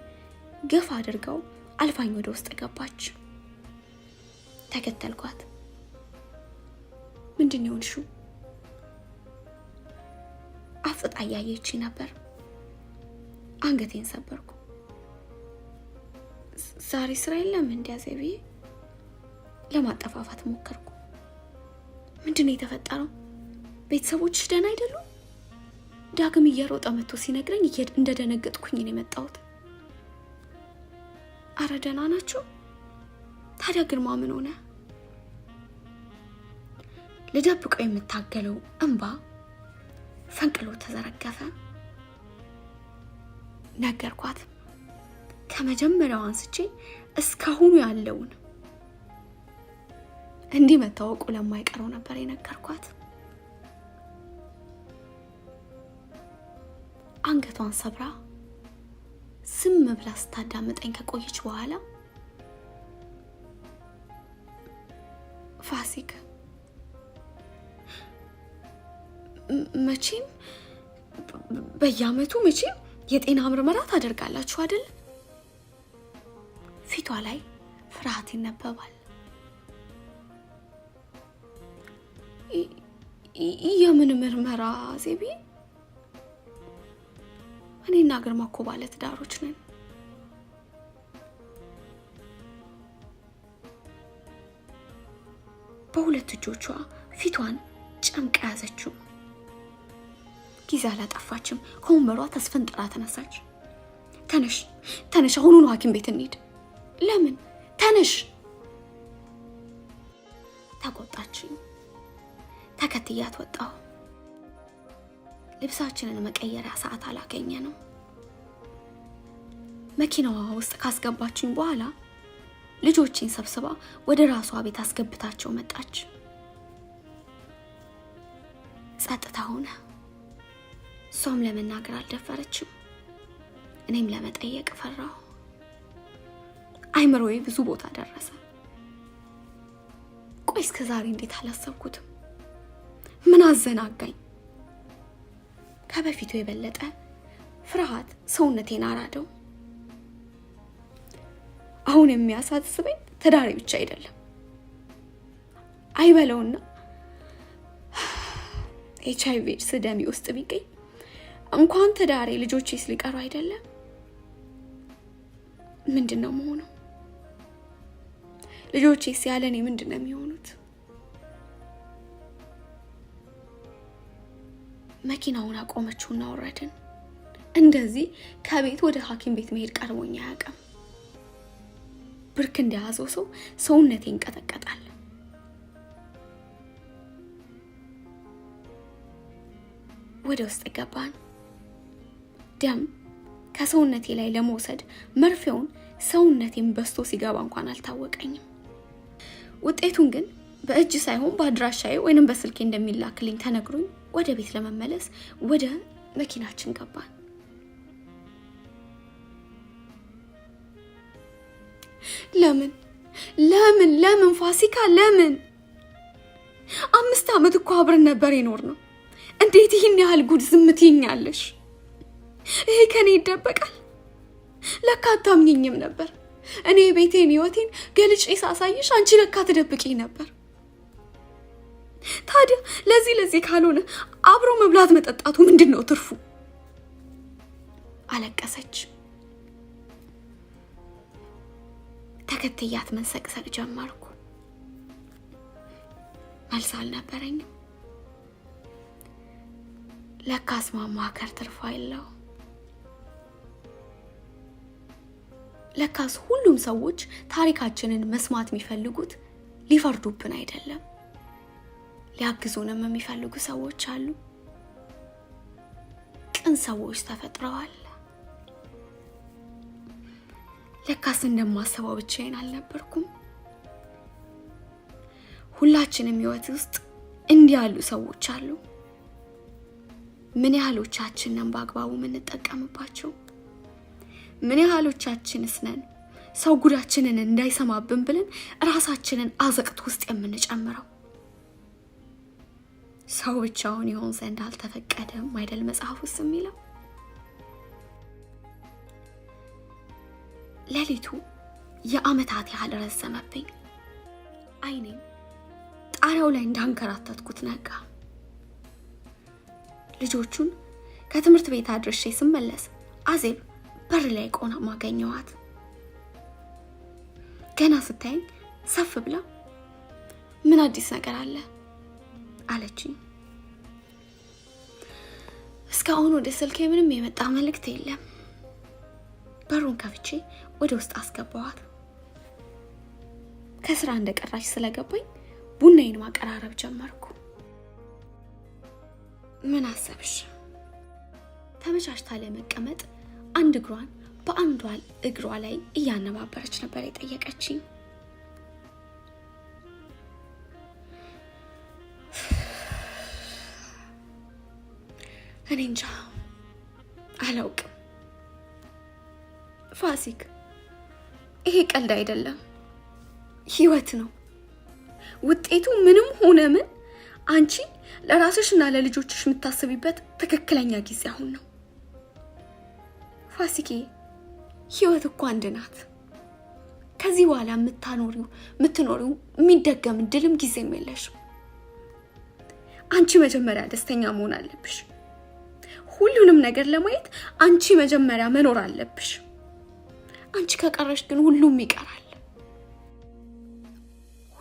Speaker 2: ገፋ አድርገው አልፋኝ ወደ ውስጥ ገባች። ተከተልኳት። ምንድን ነው የሆንሽው? አፍጥጣ እያየች ነበር። አንገቴን ሰበርኩ። ዛሬ ስራ የለም እንዴ አዜብዬ? ለማጠፋፋት ሞከርኩ። ምንድነው የተፈጠረው? ቤተሰቦችሽ ደህና አይደሉም? ዳግም እየሮጠ መጥቶ ሲነግረኝ እንደደነገጥኩኝ ነው የመጣሁት። አረ ደህና ናቸው። ታዲያ ግርማ ምን ሆነ? ልደብቀው የምታገለው እንባ ፈንቅሎ ተዘረገፈ። ነገርኳት። ከመጀመሪያው አንስቼ እስካሁኑ ያለውን እንዲህ መታወቁ ለማይቀረው ነበር የነገርኳት። አንገቷን ሰብራ ዝም ብላ ስታዳምጠኝ ከቆየች በኋላ ፋሲክ መቼም በየዓመቱ መቼም የጤና ምርመራ ታደርጋላችሁ አይደል? ፊቷ ላይ ፍርሃት ይነበባል። የምን ምርመራ ዜቢ? እኔና ግርማ እኮ ባለ ትዳሮች ነን። በሁለት እጆቿ ፊቷን ጨምቃ ያዘችው። ጊዜ አላጠፋችም። ከወንበሯ ተስፈንጥራ ተነሳች። ተነሽ ተነሽ፣ አሁኑኑ ሐኪም ቤት እንሂድ። ለምን? ተነሽ። ተቆጣችኝ። ተከትያት ወጣሁ። ልብሳችንን መቀየሪያ ሰዓት አላገኘንም። መኪናዋ ውስጥ ካስገባችኝ በኋላ ልጆቼን ሰብስባ ወደ ራሷ ቤት አስገብታቸው መጣች። ጸጥታ ሆነ። እሷም ለመናገር አልደፈረችም። እኔም ለመጠየቅ ፈራሁ። አይምሮዬ ብዙ ቦታ ደረሰ። ቆይ እስከ ዛሬ እንዴት አላሰብኩትም? ምን አዘናጋኝ? ከበፊቱ የበለጠ ፍርሃት ሰውነቴን አራደው። አሁን የሚያሳስበኝ ትዳሬ ብቻ አይደለም። አይበለውና HIV ስደሚ ውስጥ ቢገኝ እንኳን ትዳሬ ልጆቼስ ሊቀሩ አይደለም። ምንድነው መሆነው? ልጆቼስ ያለኔ ምንድነው የሚሆኑት? መኪናውን አቆመችውና ወረድን። እንደዚህ ከቤት ወደ ሐኪም ቤት መሄድ ቀርቦኝ አያውቅም። ብርክ እንደያዘው ሰው ሰውነቴ ይንቀጠቀጣል። ወደ ውስጥ ገባን። ደም ከሰውነቴ ላይ ለመውሰድ መርፌውን ሰውነቴን በስቶ ሲገባ እንኳን አልታወቀኝም። ውጤቱን ግን በእጅ ሳይሆን በአድራሻዬ ወይንም በስልኬ እንደሚላክልኝ ተነግሮኝ ወደ ቤት ለመመለስ ወደ መኪናችን ገባን። ለምን ፋሲካ ለምን? 5 ዓመት እኮ አብረን ነበር የኖርነው። እንዴት ይህን ያህል ጉድ ዝም ትይኛለሽ? ይሄ ከኔ ይደበቃል? ለካ አታምኚኝም ነበር። እኔ ቤቴን ህይወቴን ገልጬ ሳሳይሽ አንቺ ለካ ትደብቂኝ ነበር። ታዲያ ለዚህ ካልሆነ አብሮ መብላት መጠጣቱ ምንድነው ትርፉ? አለቀሰች። ተከትያት መንሰቅሰቅ ጀመርኩ። መልስ አልነበረኝም። ለካስ ማማከር ትርፉ የለው። ለካስ ሁሉም ሰዎች ታሪካችንን መስማት የሚፈልጉት ሊፈርዱብን አይደለም፣ ሊያግዙንም የሚፈልጉ ሰዎች አሉ። ቅን ሰዎች ተፈጥረዋል። ለካስ እንደማስበው ብቻዬን አልነበርኩም። ሁላችንም ህይወት ውስጥ እንዲህ ያሉ ሰዎች አሉ። ምን ያህሎቻችንን በአግባቡ የምንጠቀምባቸው? ምን ያህሎቻችንስ ነን ሰው ጉዳችንን እንዳይሰማብን ብለን ራሳችንን አዘቅት ውስጥ የምንጨምረው? ሰው ብቻውን ይሆን ዘንድ አልተፈቀደም አይደል መጽሐፍ ውስጥ የሚለው? ሌሊቱ የዓመታት ያህል ረዘመብኝ። አይኔም ጣሪያው ላይ እንዳንከራተትኩት ነጋ። ልጆቹን ከትምህርት ቤት አድርሼ ስመለስ አዜብ በር ላይ ቆማ ማገኘዋት። ገና ስታየኝ ሰፍ ብላ ምን አዲስ ነገር አለ አለችኝ። እስካሁን ወደ ስልኬ ምንም የመጣ መልእክት የለም። በሩን ከፍቼ ወደ ውስጥ አስገባዋት። ከስራ እንደቀራች ስለገባኝ ቡናዬን ማቀራረብ ጀመርኩ። ምን አሰብሽ? ተመቻችታ ለመቀመጥ አንድ እግሯን በአንዷ እግሯ ላይ እያነባበረች ነበር የጠየቀችኝ። እኔ እንጃ አላውቅም። ፋሲክ፣ ይሄ ቀልድ አይደለም፣ ህይወት ነው። ውጤቱ ምንም ሆነ ምን አንቺ ለራስሽና ለልጆችሽ የምታስቢበት ትክክለኛ ጊዜ አሁን ነው። ፋሲኬ፣ ህይወት እኮ አንድ ናት። ከዚህ በኋላ የምትኖሪው የሚደገም እድልም ጊዜም የለሽም። አንቺ መጀመሪያ ደስተኛ መሆን አለብሽ። ሁሉንም ነገር ለማየት አንቺ መጀመሪያ መኖር አለብሽ። አንቺ ከቀረሽ ግን ሁሉም ይቀራል።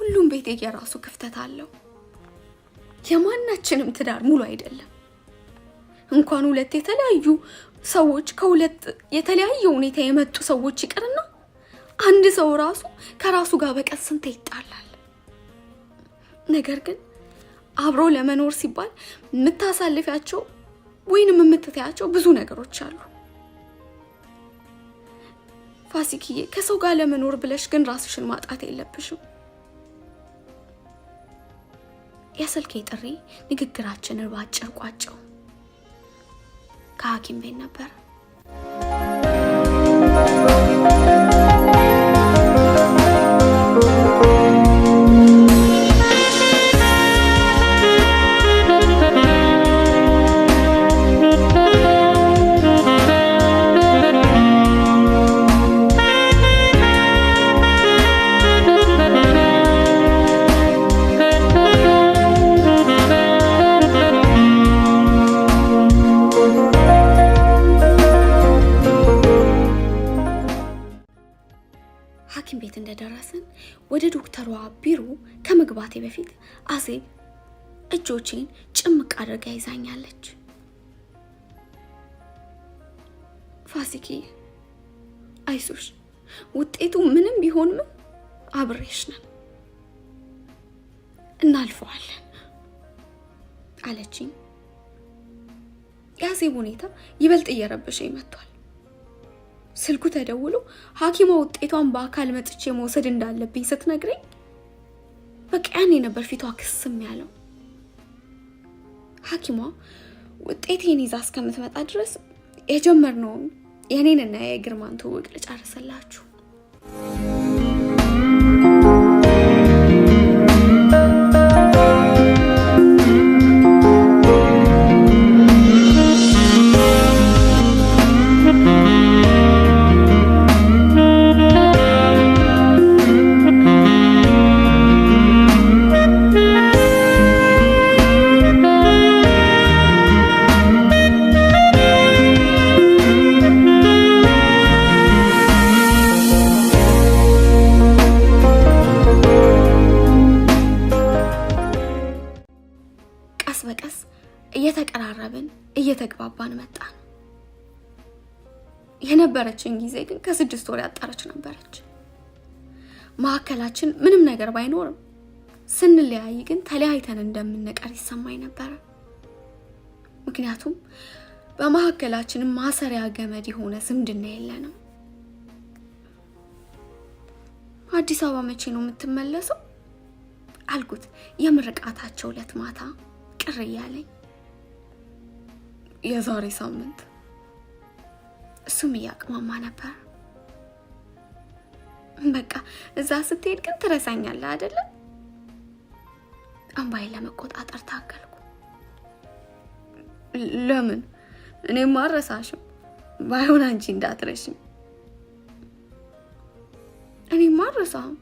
Speaker 2: ሁሉም ቤት የራሱ ክፍተት አለው። የማናችንም ትዳር ሙሉ አይደለም። እንኳን ሁለት የተለያዩ ሰዎች ከሁለት የተለያየ ሁኔታ የመጡ ሰዎች ይቀርና አንድ ሰው ራሱ ከራሱ ጋር በቀን ስንት ይጣላል። ነገር ግን አብሮ ለመኖር ሲባል የምታሳልፊያቸው ወይንም የምትተያቸው ብዙ ነገሮች አሉ። ፋሲክዬ፣ ከሰው ጋር ለመኖር ብለሽ ግን ራስሽን ማጣት የለብሽም። የስልኬ ጥሪ ንግግራችንን ባጭር ቋጨው። ከሐኪም ቤት ነበር። ሐኪም ቤት እንደደረስን ወደ ዶክተሯ ቢሮ ከመግባቴ በፊት አዜብ እጆቼን ጭምቅ አድርጋ ይዛኛለች። ፋሲኪ፣ አይዞሽ፣ ውጤቱ ምንም ቢሆን ምን አብሬሽ ነን፣ እናልፈዋለን አለችኝ። የአዜብ ሁኔታ ይበልጥ እየረበሸኝ መጥቷል። ስልኩ ተደውሎ ሐኪሟ ውጤቷን በአካል መጥቼ መውሰድ እንዳለብኝ ስትነግረኝ በቃ ያኔ ነበር ፊቷ ክስም ያለው። ሐኪሟ ውጤቴን ይዛ እስከምትመጣ ድረስ የጀመርነውን የኔንና የግርማን ትውውቅ ልጨርስላችሁ። በቀስ እየተቀራረብን እየተግባባን መጣን። የነበረችን ጊዜ ግን ከ6 ወር ያጣረች ነበረች። ማዕከላችን ምንም ነገር ባይኖርም ስንለያይ ግን ተለያይተን እንደምንቀር ይሰማኝ ነበር። ምክንያቱም በማዕከላችን ማሰሪያ ገመድ የሆነ ዝምድና የለንም። አዲስ አበባ መቼ ነው የምትመለሰው አልኩት የምርቃታቸው ዕለት ማታ ቅር እያለኝ። የዛሬ ሳምንት። እሱም እያቅማማ ነበር። በቃ እዛ ስትሄድ ግን ትረሳኛለህ አይደለ? እንባዬን ለመቆጣጠር ታገልኩ። ለምን? እኔም አልረሳሽም፣ ባይሆን አንቺ እንዳትረሽኝ። እኔም አልረሳም።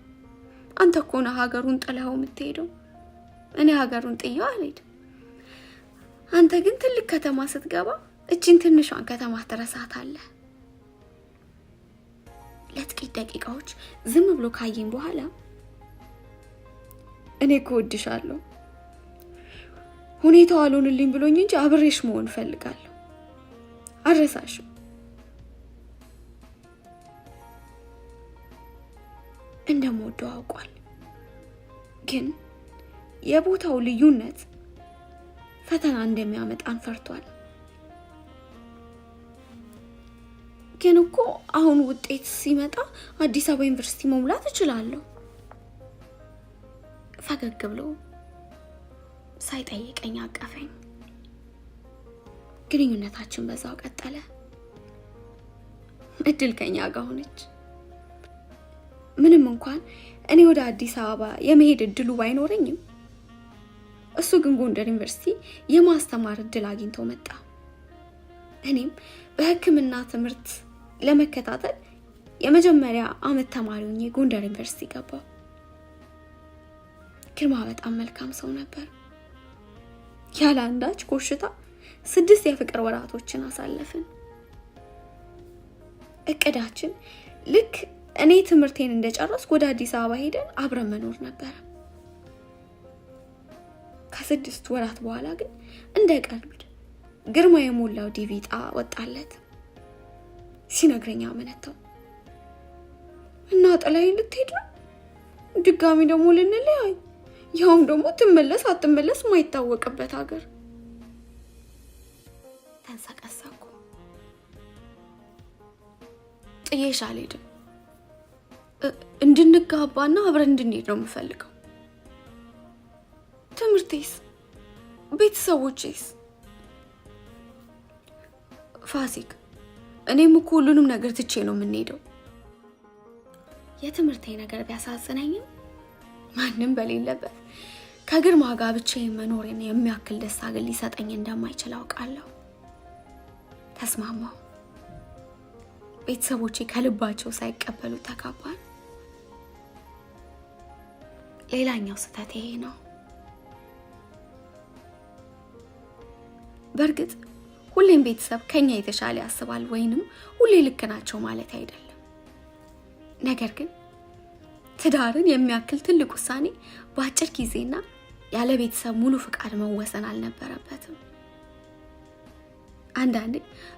Speaker 2: አንተ እኮ ነህ ሀገሩን ጥለኸው የምትሄደው። እኔ ሀገሩን ጥዬው አልሄድም። አንተ ግን ትልቅ ከተማ ስትገባ እቺን ትንሿን ከተማ ትረሳታለህ። ለጥቂት ደቂቃዎች ዝም ብሎ ካየኝ በኋላ እኔ እኮ እወድሻለሁ፣ ሁኔታው አልሆንልኝ ብሎኝ እንጂ አብሬሽ መሆን እፈልጋለሁ፣ አልረሳሽም። እንደምወደው አውቋል። ግን የቦታው ልዩነት ፈተና እንደሚያመጣን ፈርቷል። ግን እኮ አሁን ውጤት ሲመጣ አዲስ አበባ ዩኒቨርሲቲ መሙላት እችላለሁ። ፈገግ ብሎ ሳይጠይቀኝ አቀፈኝ። ግንኙነታችን በዛው ቀጠለ። እድል ከኛ ጋር ሆነች። ምንም እንኳን እኔ ወደ አዲስ አበባ የመሄድ እድሉ ባይኖረኝም እሱ ግን ጎንደር ዩኒቨርሲቲ የማስተማር እድል አግኝቶ መጣ። እኔም በሕክምና ትምህርት ለመከታተል የመጀመሪያ ዓመት ተማሪ ሆኜ ጎንደር ዩኒቨርሲቲ ገባሁ። ግርማ በጣም መልካም ሰው ነበር። ያለ አንዳች ኮሽታ 6 የፍቅር ወራቶችን አሳለፍን። እቅዳችን ልክ እኔ ትምህርቴን እንደጨረስኩ ወደ አዲስ አበባ ሄደን አብረን መኖር ነበር። ከ6 ወራት በኋላ ግን እንደ ቀልድ ግርማ የሞላው ዲቪ ዕጣ ወጣለት። ሲነግረኝ አመነታው። እና ጥላዬ ልትሄድ ነው? ድጋሚ ደግሞ ልንለያይ፣ ያውም ደግሞ ትመለስ አትመለስ ማይታወቅበት ሀገር። ተንሰቀሰኩ። ጥዬሽ አልሄድም። እንድንጋባና አብረን እንድንሄድ ነው የምፈልገው። ትምህርቴስ? ቤተሰቦቼስ? ፋሲክ፣ እኔም እኮ ሁሉንም ነገር ትቼ ነው የምንሄደው። የትምህርቴ ነገር ቢያሳዝነኝም ማንም በሌለበት ከግርማ ጋር ብቻዬን መኖሬን የሚያክል ደስታ ግን ሊሰጠኝ እንደማይችል አውቃለሁ። ተስማማሁ። ቤተሰቦቼ ከልባቸው ሳይቀበሉ ተጋባን። ሌላኛው ስህተት ይሄ ነው። በእርግጥ ሁሌም ቤተሰብ ከኛ የተሻለ ያስባል ወይንም ሁሌ ልክ ናቸው ማለት አይደለም። ነገር ግን ትዳርን የሚያክል ትልቅ ውሳኔ በአጭር ጊዜና ያለ ቤተሰብ ሙሉ ፍቃድ መወሰን አልነበረበትም። አንዳንዴ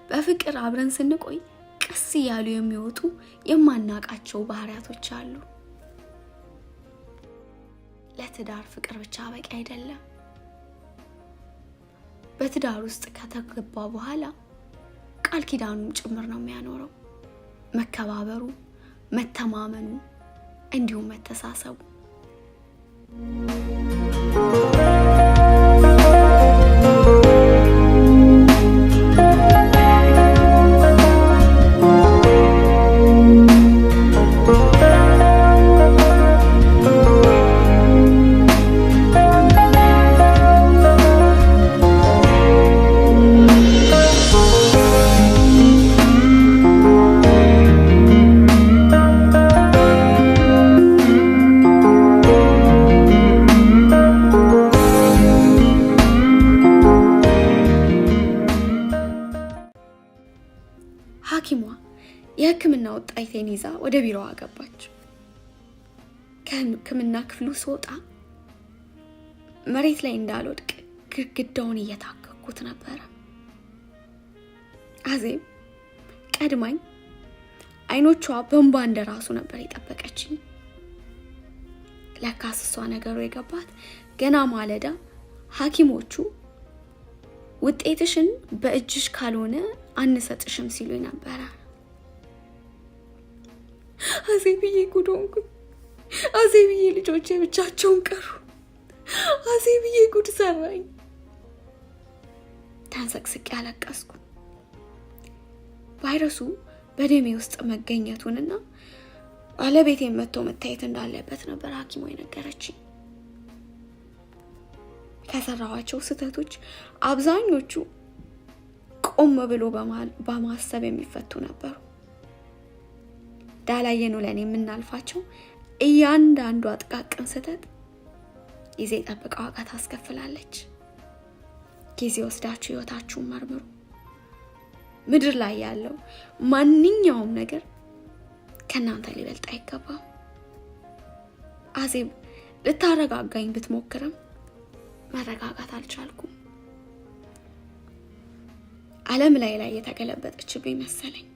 Speaker 2: በፍቅር አብረን ስንቆይ ቀስ እያሉ የሚወጡ የማናቃቸው ባህሪያቶች አሉ። ለትዳር ፍቅር ብቻ በቂ አይደለም። በትዳር ውስጥ ከተገባ በኋላ ቃል ኪዳኑም ጭምር ነው የሚያኖረው። መከባበሩ፣ መተማመኑ እንዲሁም መተሳሰቡ። ሐኪሟ የሕክምና ውጤቴን ይዛ ወደ ቢሮዋ ገባች። ከሕክምና ክፍሉ ስወጣ መሬት ላይ እንዳልወድቅ ግድግዳውን እየታከኩት ነበረ። አዜብ ቀድማኝ አይኖቿ በእንባ እንደራሱ ነበር የጠበቀችኝ። ለካስ እሷ ነገሩ የገባት ገና ማለዳ ሐኪሞቹ ውጤትሽን በእጅሽ ካልሆነ አንሰጥሽም ሲሉኝ ነበረ። አዜብዬ ጉድ ሆንኩኝ። አዜብዬ ልጆቼ ብቻቸውን ቀሩ። አዜብዬ ጉድ ሰራኝ። ተንሰቅስቄ አለቀስኩ። ቫይረሱ በደሜ ውስጥ መገኘቱንና ባለቤቴን መጥቶ መታየት እንዳለበት ነበር ሐኪሟ የነገረችኝ። ከሰራኋቸው ስህተቶች አብዛኞቹ ቆም ብሎ በማሰብ የሚፈቱ ነበሩ። ዳላየኑ ለኔ የምናልፋቸው እያንዳንዱ ጥቃቅን ስህተት ጊዜ ጠብቃ ዋጋ ታስከፍላለች። ጊዜ ወስዳችሁ ህይወታችሁን መርምሩ። ምድር ላይ ያለው ማንኛውም ነገር ከናንተ ሊበልጥ አይገባም። አዜብ ልታረጋጋኝ ብትሞክርም መረጋጋት አልቻልኩም። ዓለም ላይ የተገለበጠችብኝ መሰለኝ።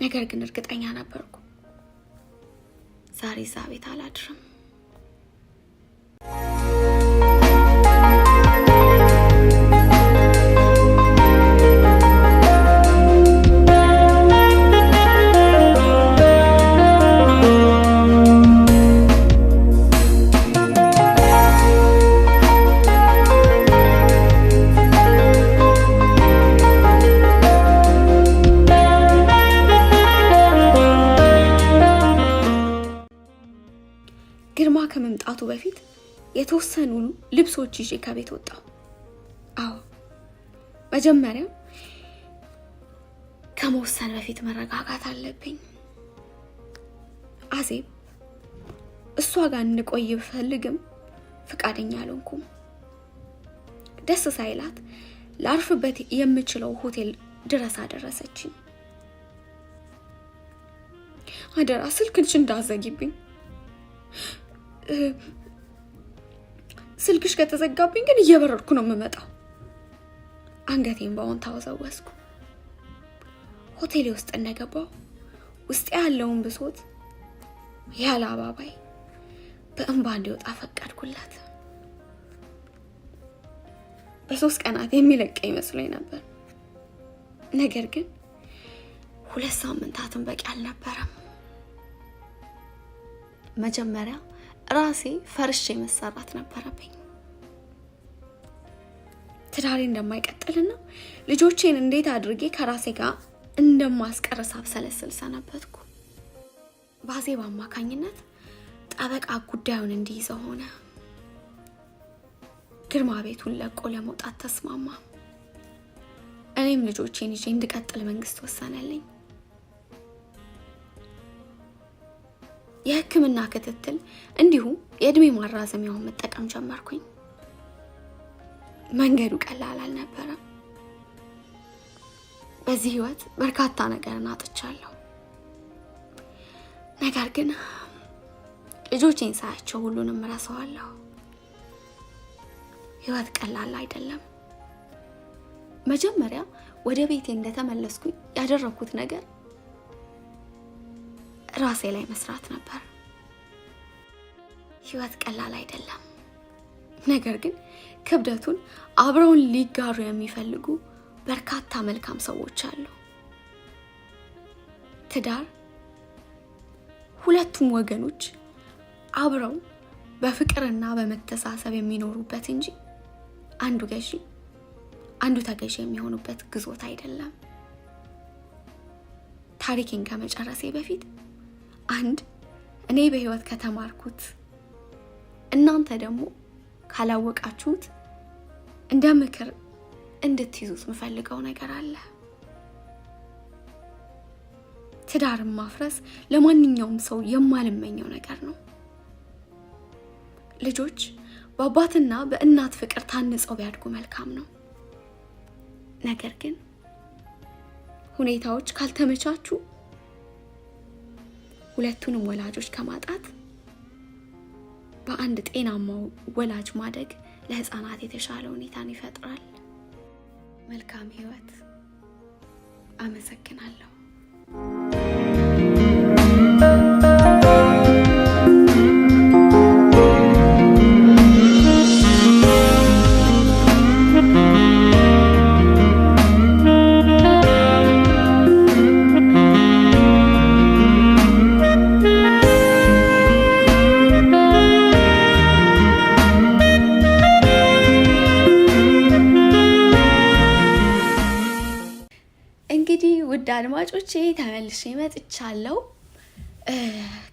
Speaker 2: ነገር ግን እርግጠኛ ነበርኩ ዛሬ እዛ ቤት አላድርም። ግርማ ከመምጣቱ በፊት የተወሰኑ ልብሶች ይዤ ከቤት ወጣሁ። አዎ መጀመሪያ ከመወሰን በፊት መረጋጋት አለብኝ። አዜብ እሷ ጋር እንቆይ ብፈልግም ፍቃደኛ አልሆንኩም። ደስ ሳይላት ላርፍበት የምችለው ሆቴል ድረስ አደረሰችኝ። አደራ ስልክሽ እንዳዘጊብኝ፣ ስልክሽ ከተዘጋብኝ ግን እየበረርኩ ነው የምመጣው። አንገቴን በአሁን ታወዛወዝኩ። ሆቴሌ ውስጥ እንደገባው ውስጥ ያለውን ብሶት ያለ አባባይ በእንባ እንዲወጣ ፈቀድኩለት። በ3 ቀናት የሚለቀኝ መስሎኝ ነበር። ነገር ግን 2 ሳምንታትን በቂ አልነበረም። መጀመሪያ ራሴ ፈርሼ መሰራት ነበረብኝ። ትዳሬ እንደማይቀጥልና ልጆቼን እንዴት አድርጌ ከራሴ ጋር እንደማስቀር ሳብሰለስል ሰነበትኩ። በአዜብ አማካኝነት ጠበቃ ጉዳዩን እንዲይዘው ሆነ። ግርማ ቤቱን ለቆ ለመውጣት ተስማማ። እኔም ልጆቼን ይዤ እንድቀጥል መንግስት ወሰነልኝ። የሕክምና ክትትል እንዲሁም የእድሜ ማራዘሚያውን መጠቀም ጀመርኩኝ። መንገዱ ቀላል አልነበረም። በዚህ ህይወት በርካታ ነገርን አጥቻለሁ። ነገር ግን ልጆቼን ሳያቸው ሁሉንም ረሳዋለሁ። ህይወት ቀላል አይደለም። መጀመሪያ ወደ ቤቴ እንደተመለስኩኝ ያደረኩት ነገር ራሴ ላይ መስራት ነበር። ህይወት ቀላል አይደለም። ነገር ግን ክብደቱን አብረውን ሊጋሩ የሚፈልጉ በርካታ መልካም ሰዎች አሉ። ትዳር ሁለቱም ወገኖች አብረው
Speaker 1: በፍቅርና በመተሳሰብ የሚኖሩበት እንጂ አንዱ ገዢ አንዱ ተገዢ የሚሆኑበት ግዞት አይደለም። ታሪኬን ከመጨረሴ በፊት አንድ እኔ በህይወት ከተማርኩት እናንተ ደግሞ ካላወቃችሁት እንደ ምክር እንድትይዙት ምፈልገው ነገር አለ። ትዳርን ማፍረስ ለማንኛውም ሰው የማልመኘው ነገር ነው። ልጆች በአባትና በእናት ፍቅር ታንጸው ቢያድጉ መልካም ነው። ነገር ግን ሁኔታዎች ካልተመቻቹ ሁለቱንም ወላጆች ከማጣት በአንድ ጤናማው ወላጅ ማደግ ለህፃናት የተሻለ ሁኔታን ይፈጥራል። መልካም ህይወት። አመሰግናለሁ። ውድ አድማጮቼ ተመልሼ መጥቻለሁ።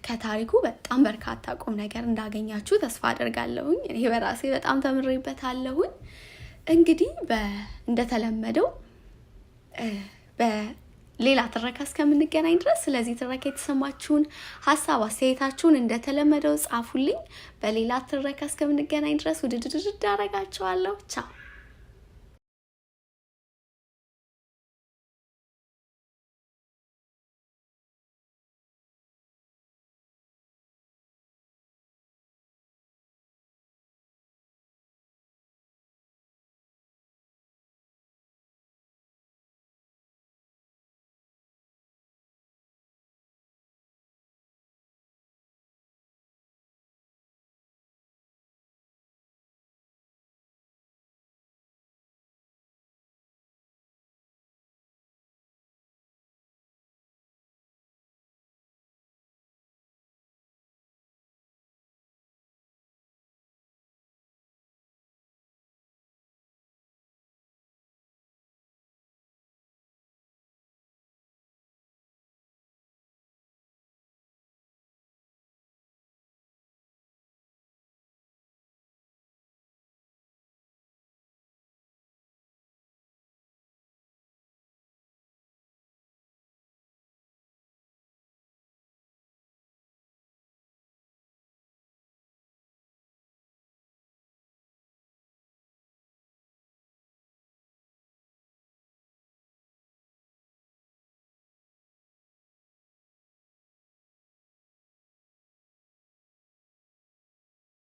Speaker 1: ከታሪኩ በጣም በርካታ ቁም ነገር እንዳገኛችሁ ተስፋ አደርጋለሁኝ። እኔ በራሴ በጣም ተምሬበታለሁኝ። እንግዲህ እንደተለመደው በሌላ ትረካ እስከምንገናኝ ድረስ ስለዚህ ትረካ የተሰማችሁን ሀሳብ አስተያየታችሁን እንደተለመደው ጻፉልኝ። በሌላ ትረካ እስከምንገናኝ ድረስ ውድድር አደርጋችኋለሁ። ቻው።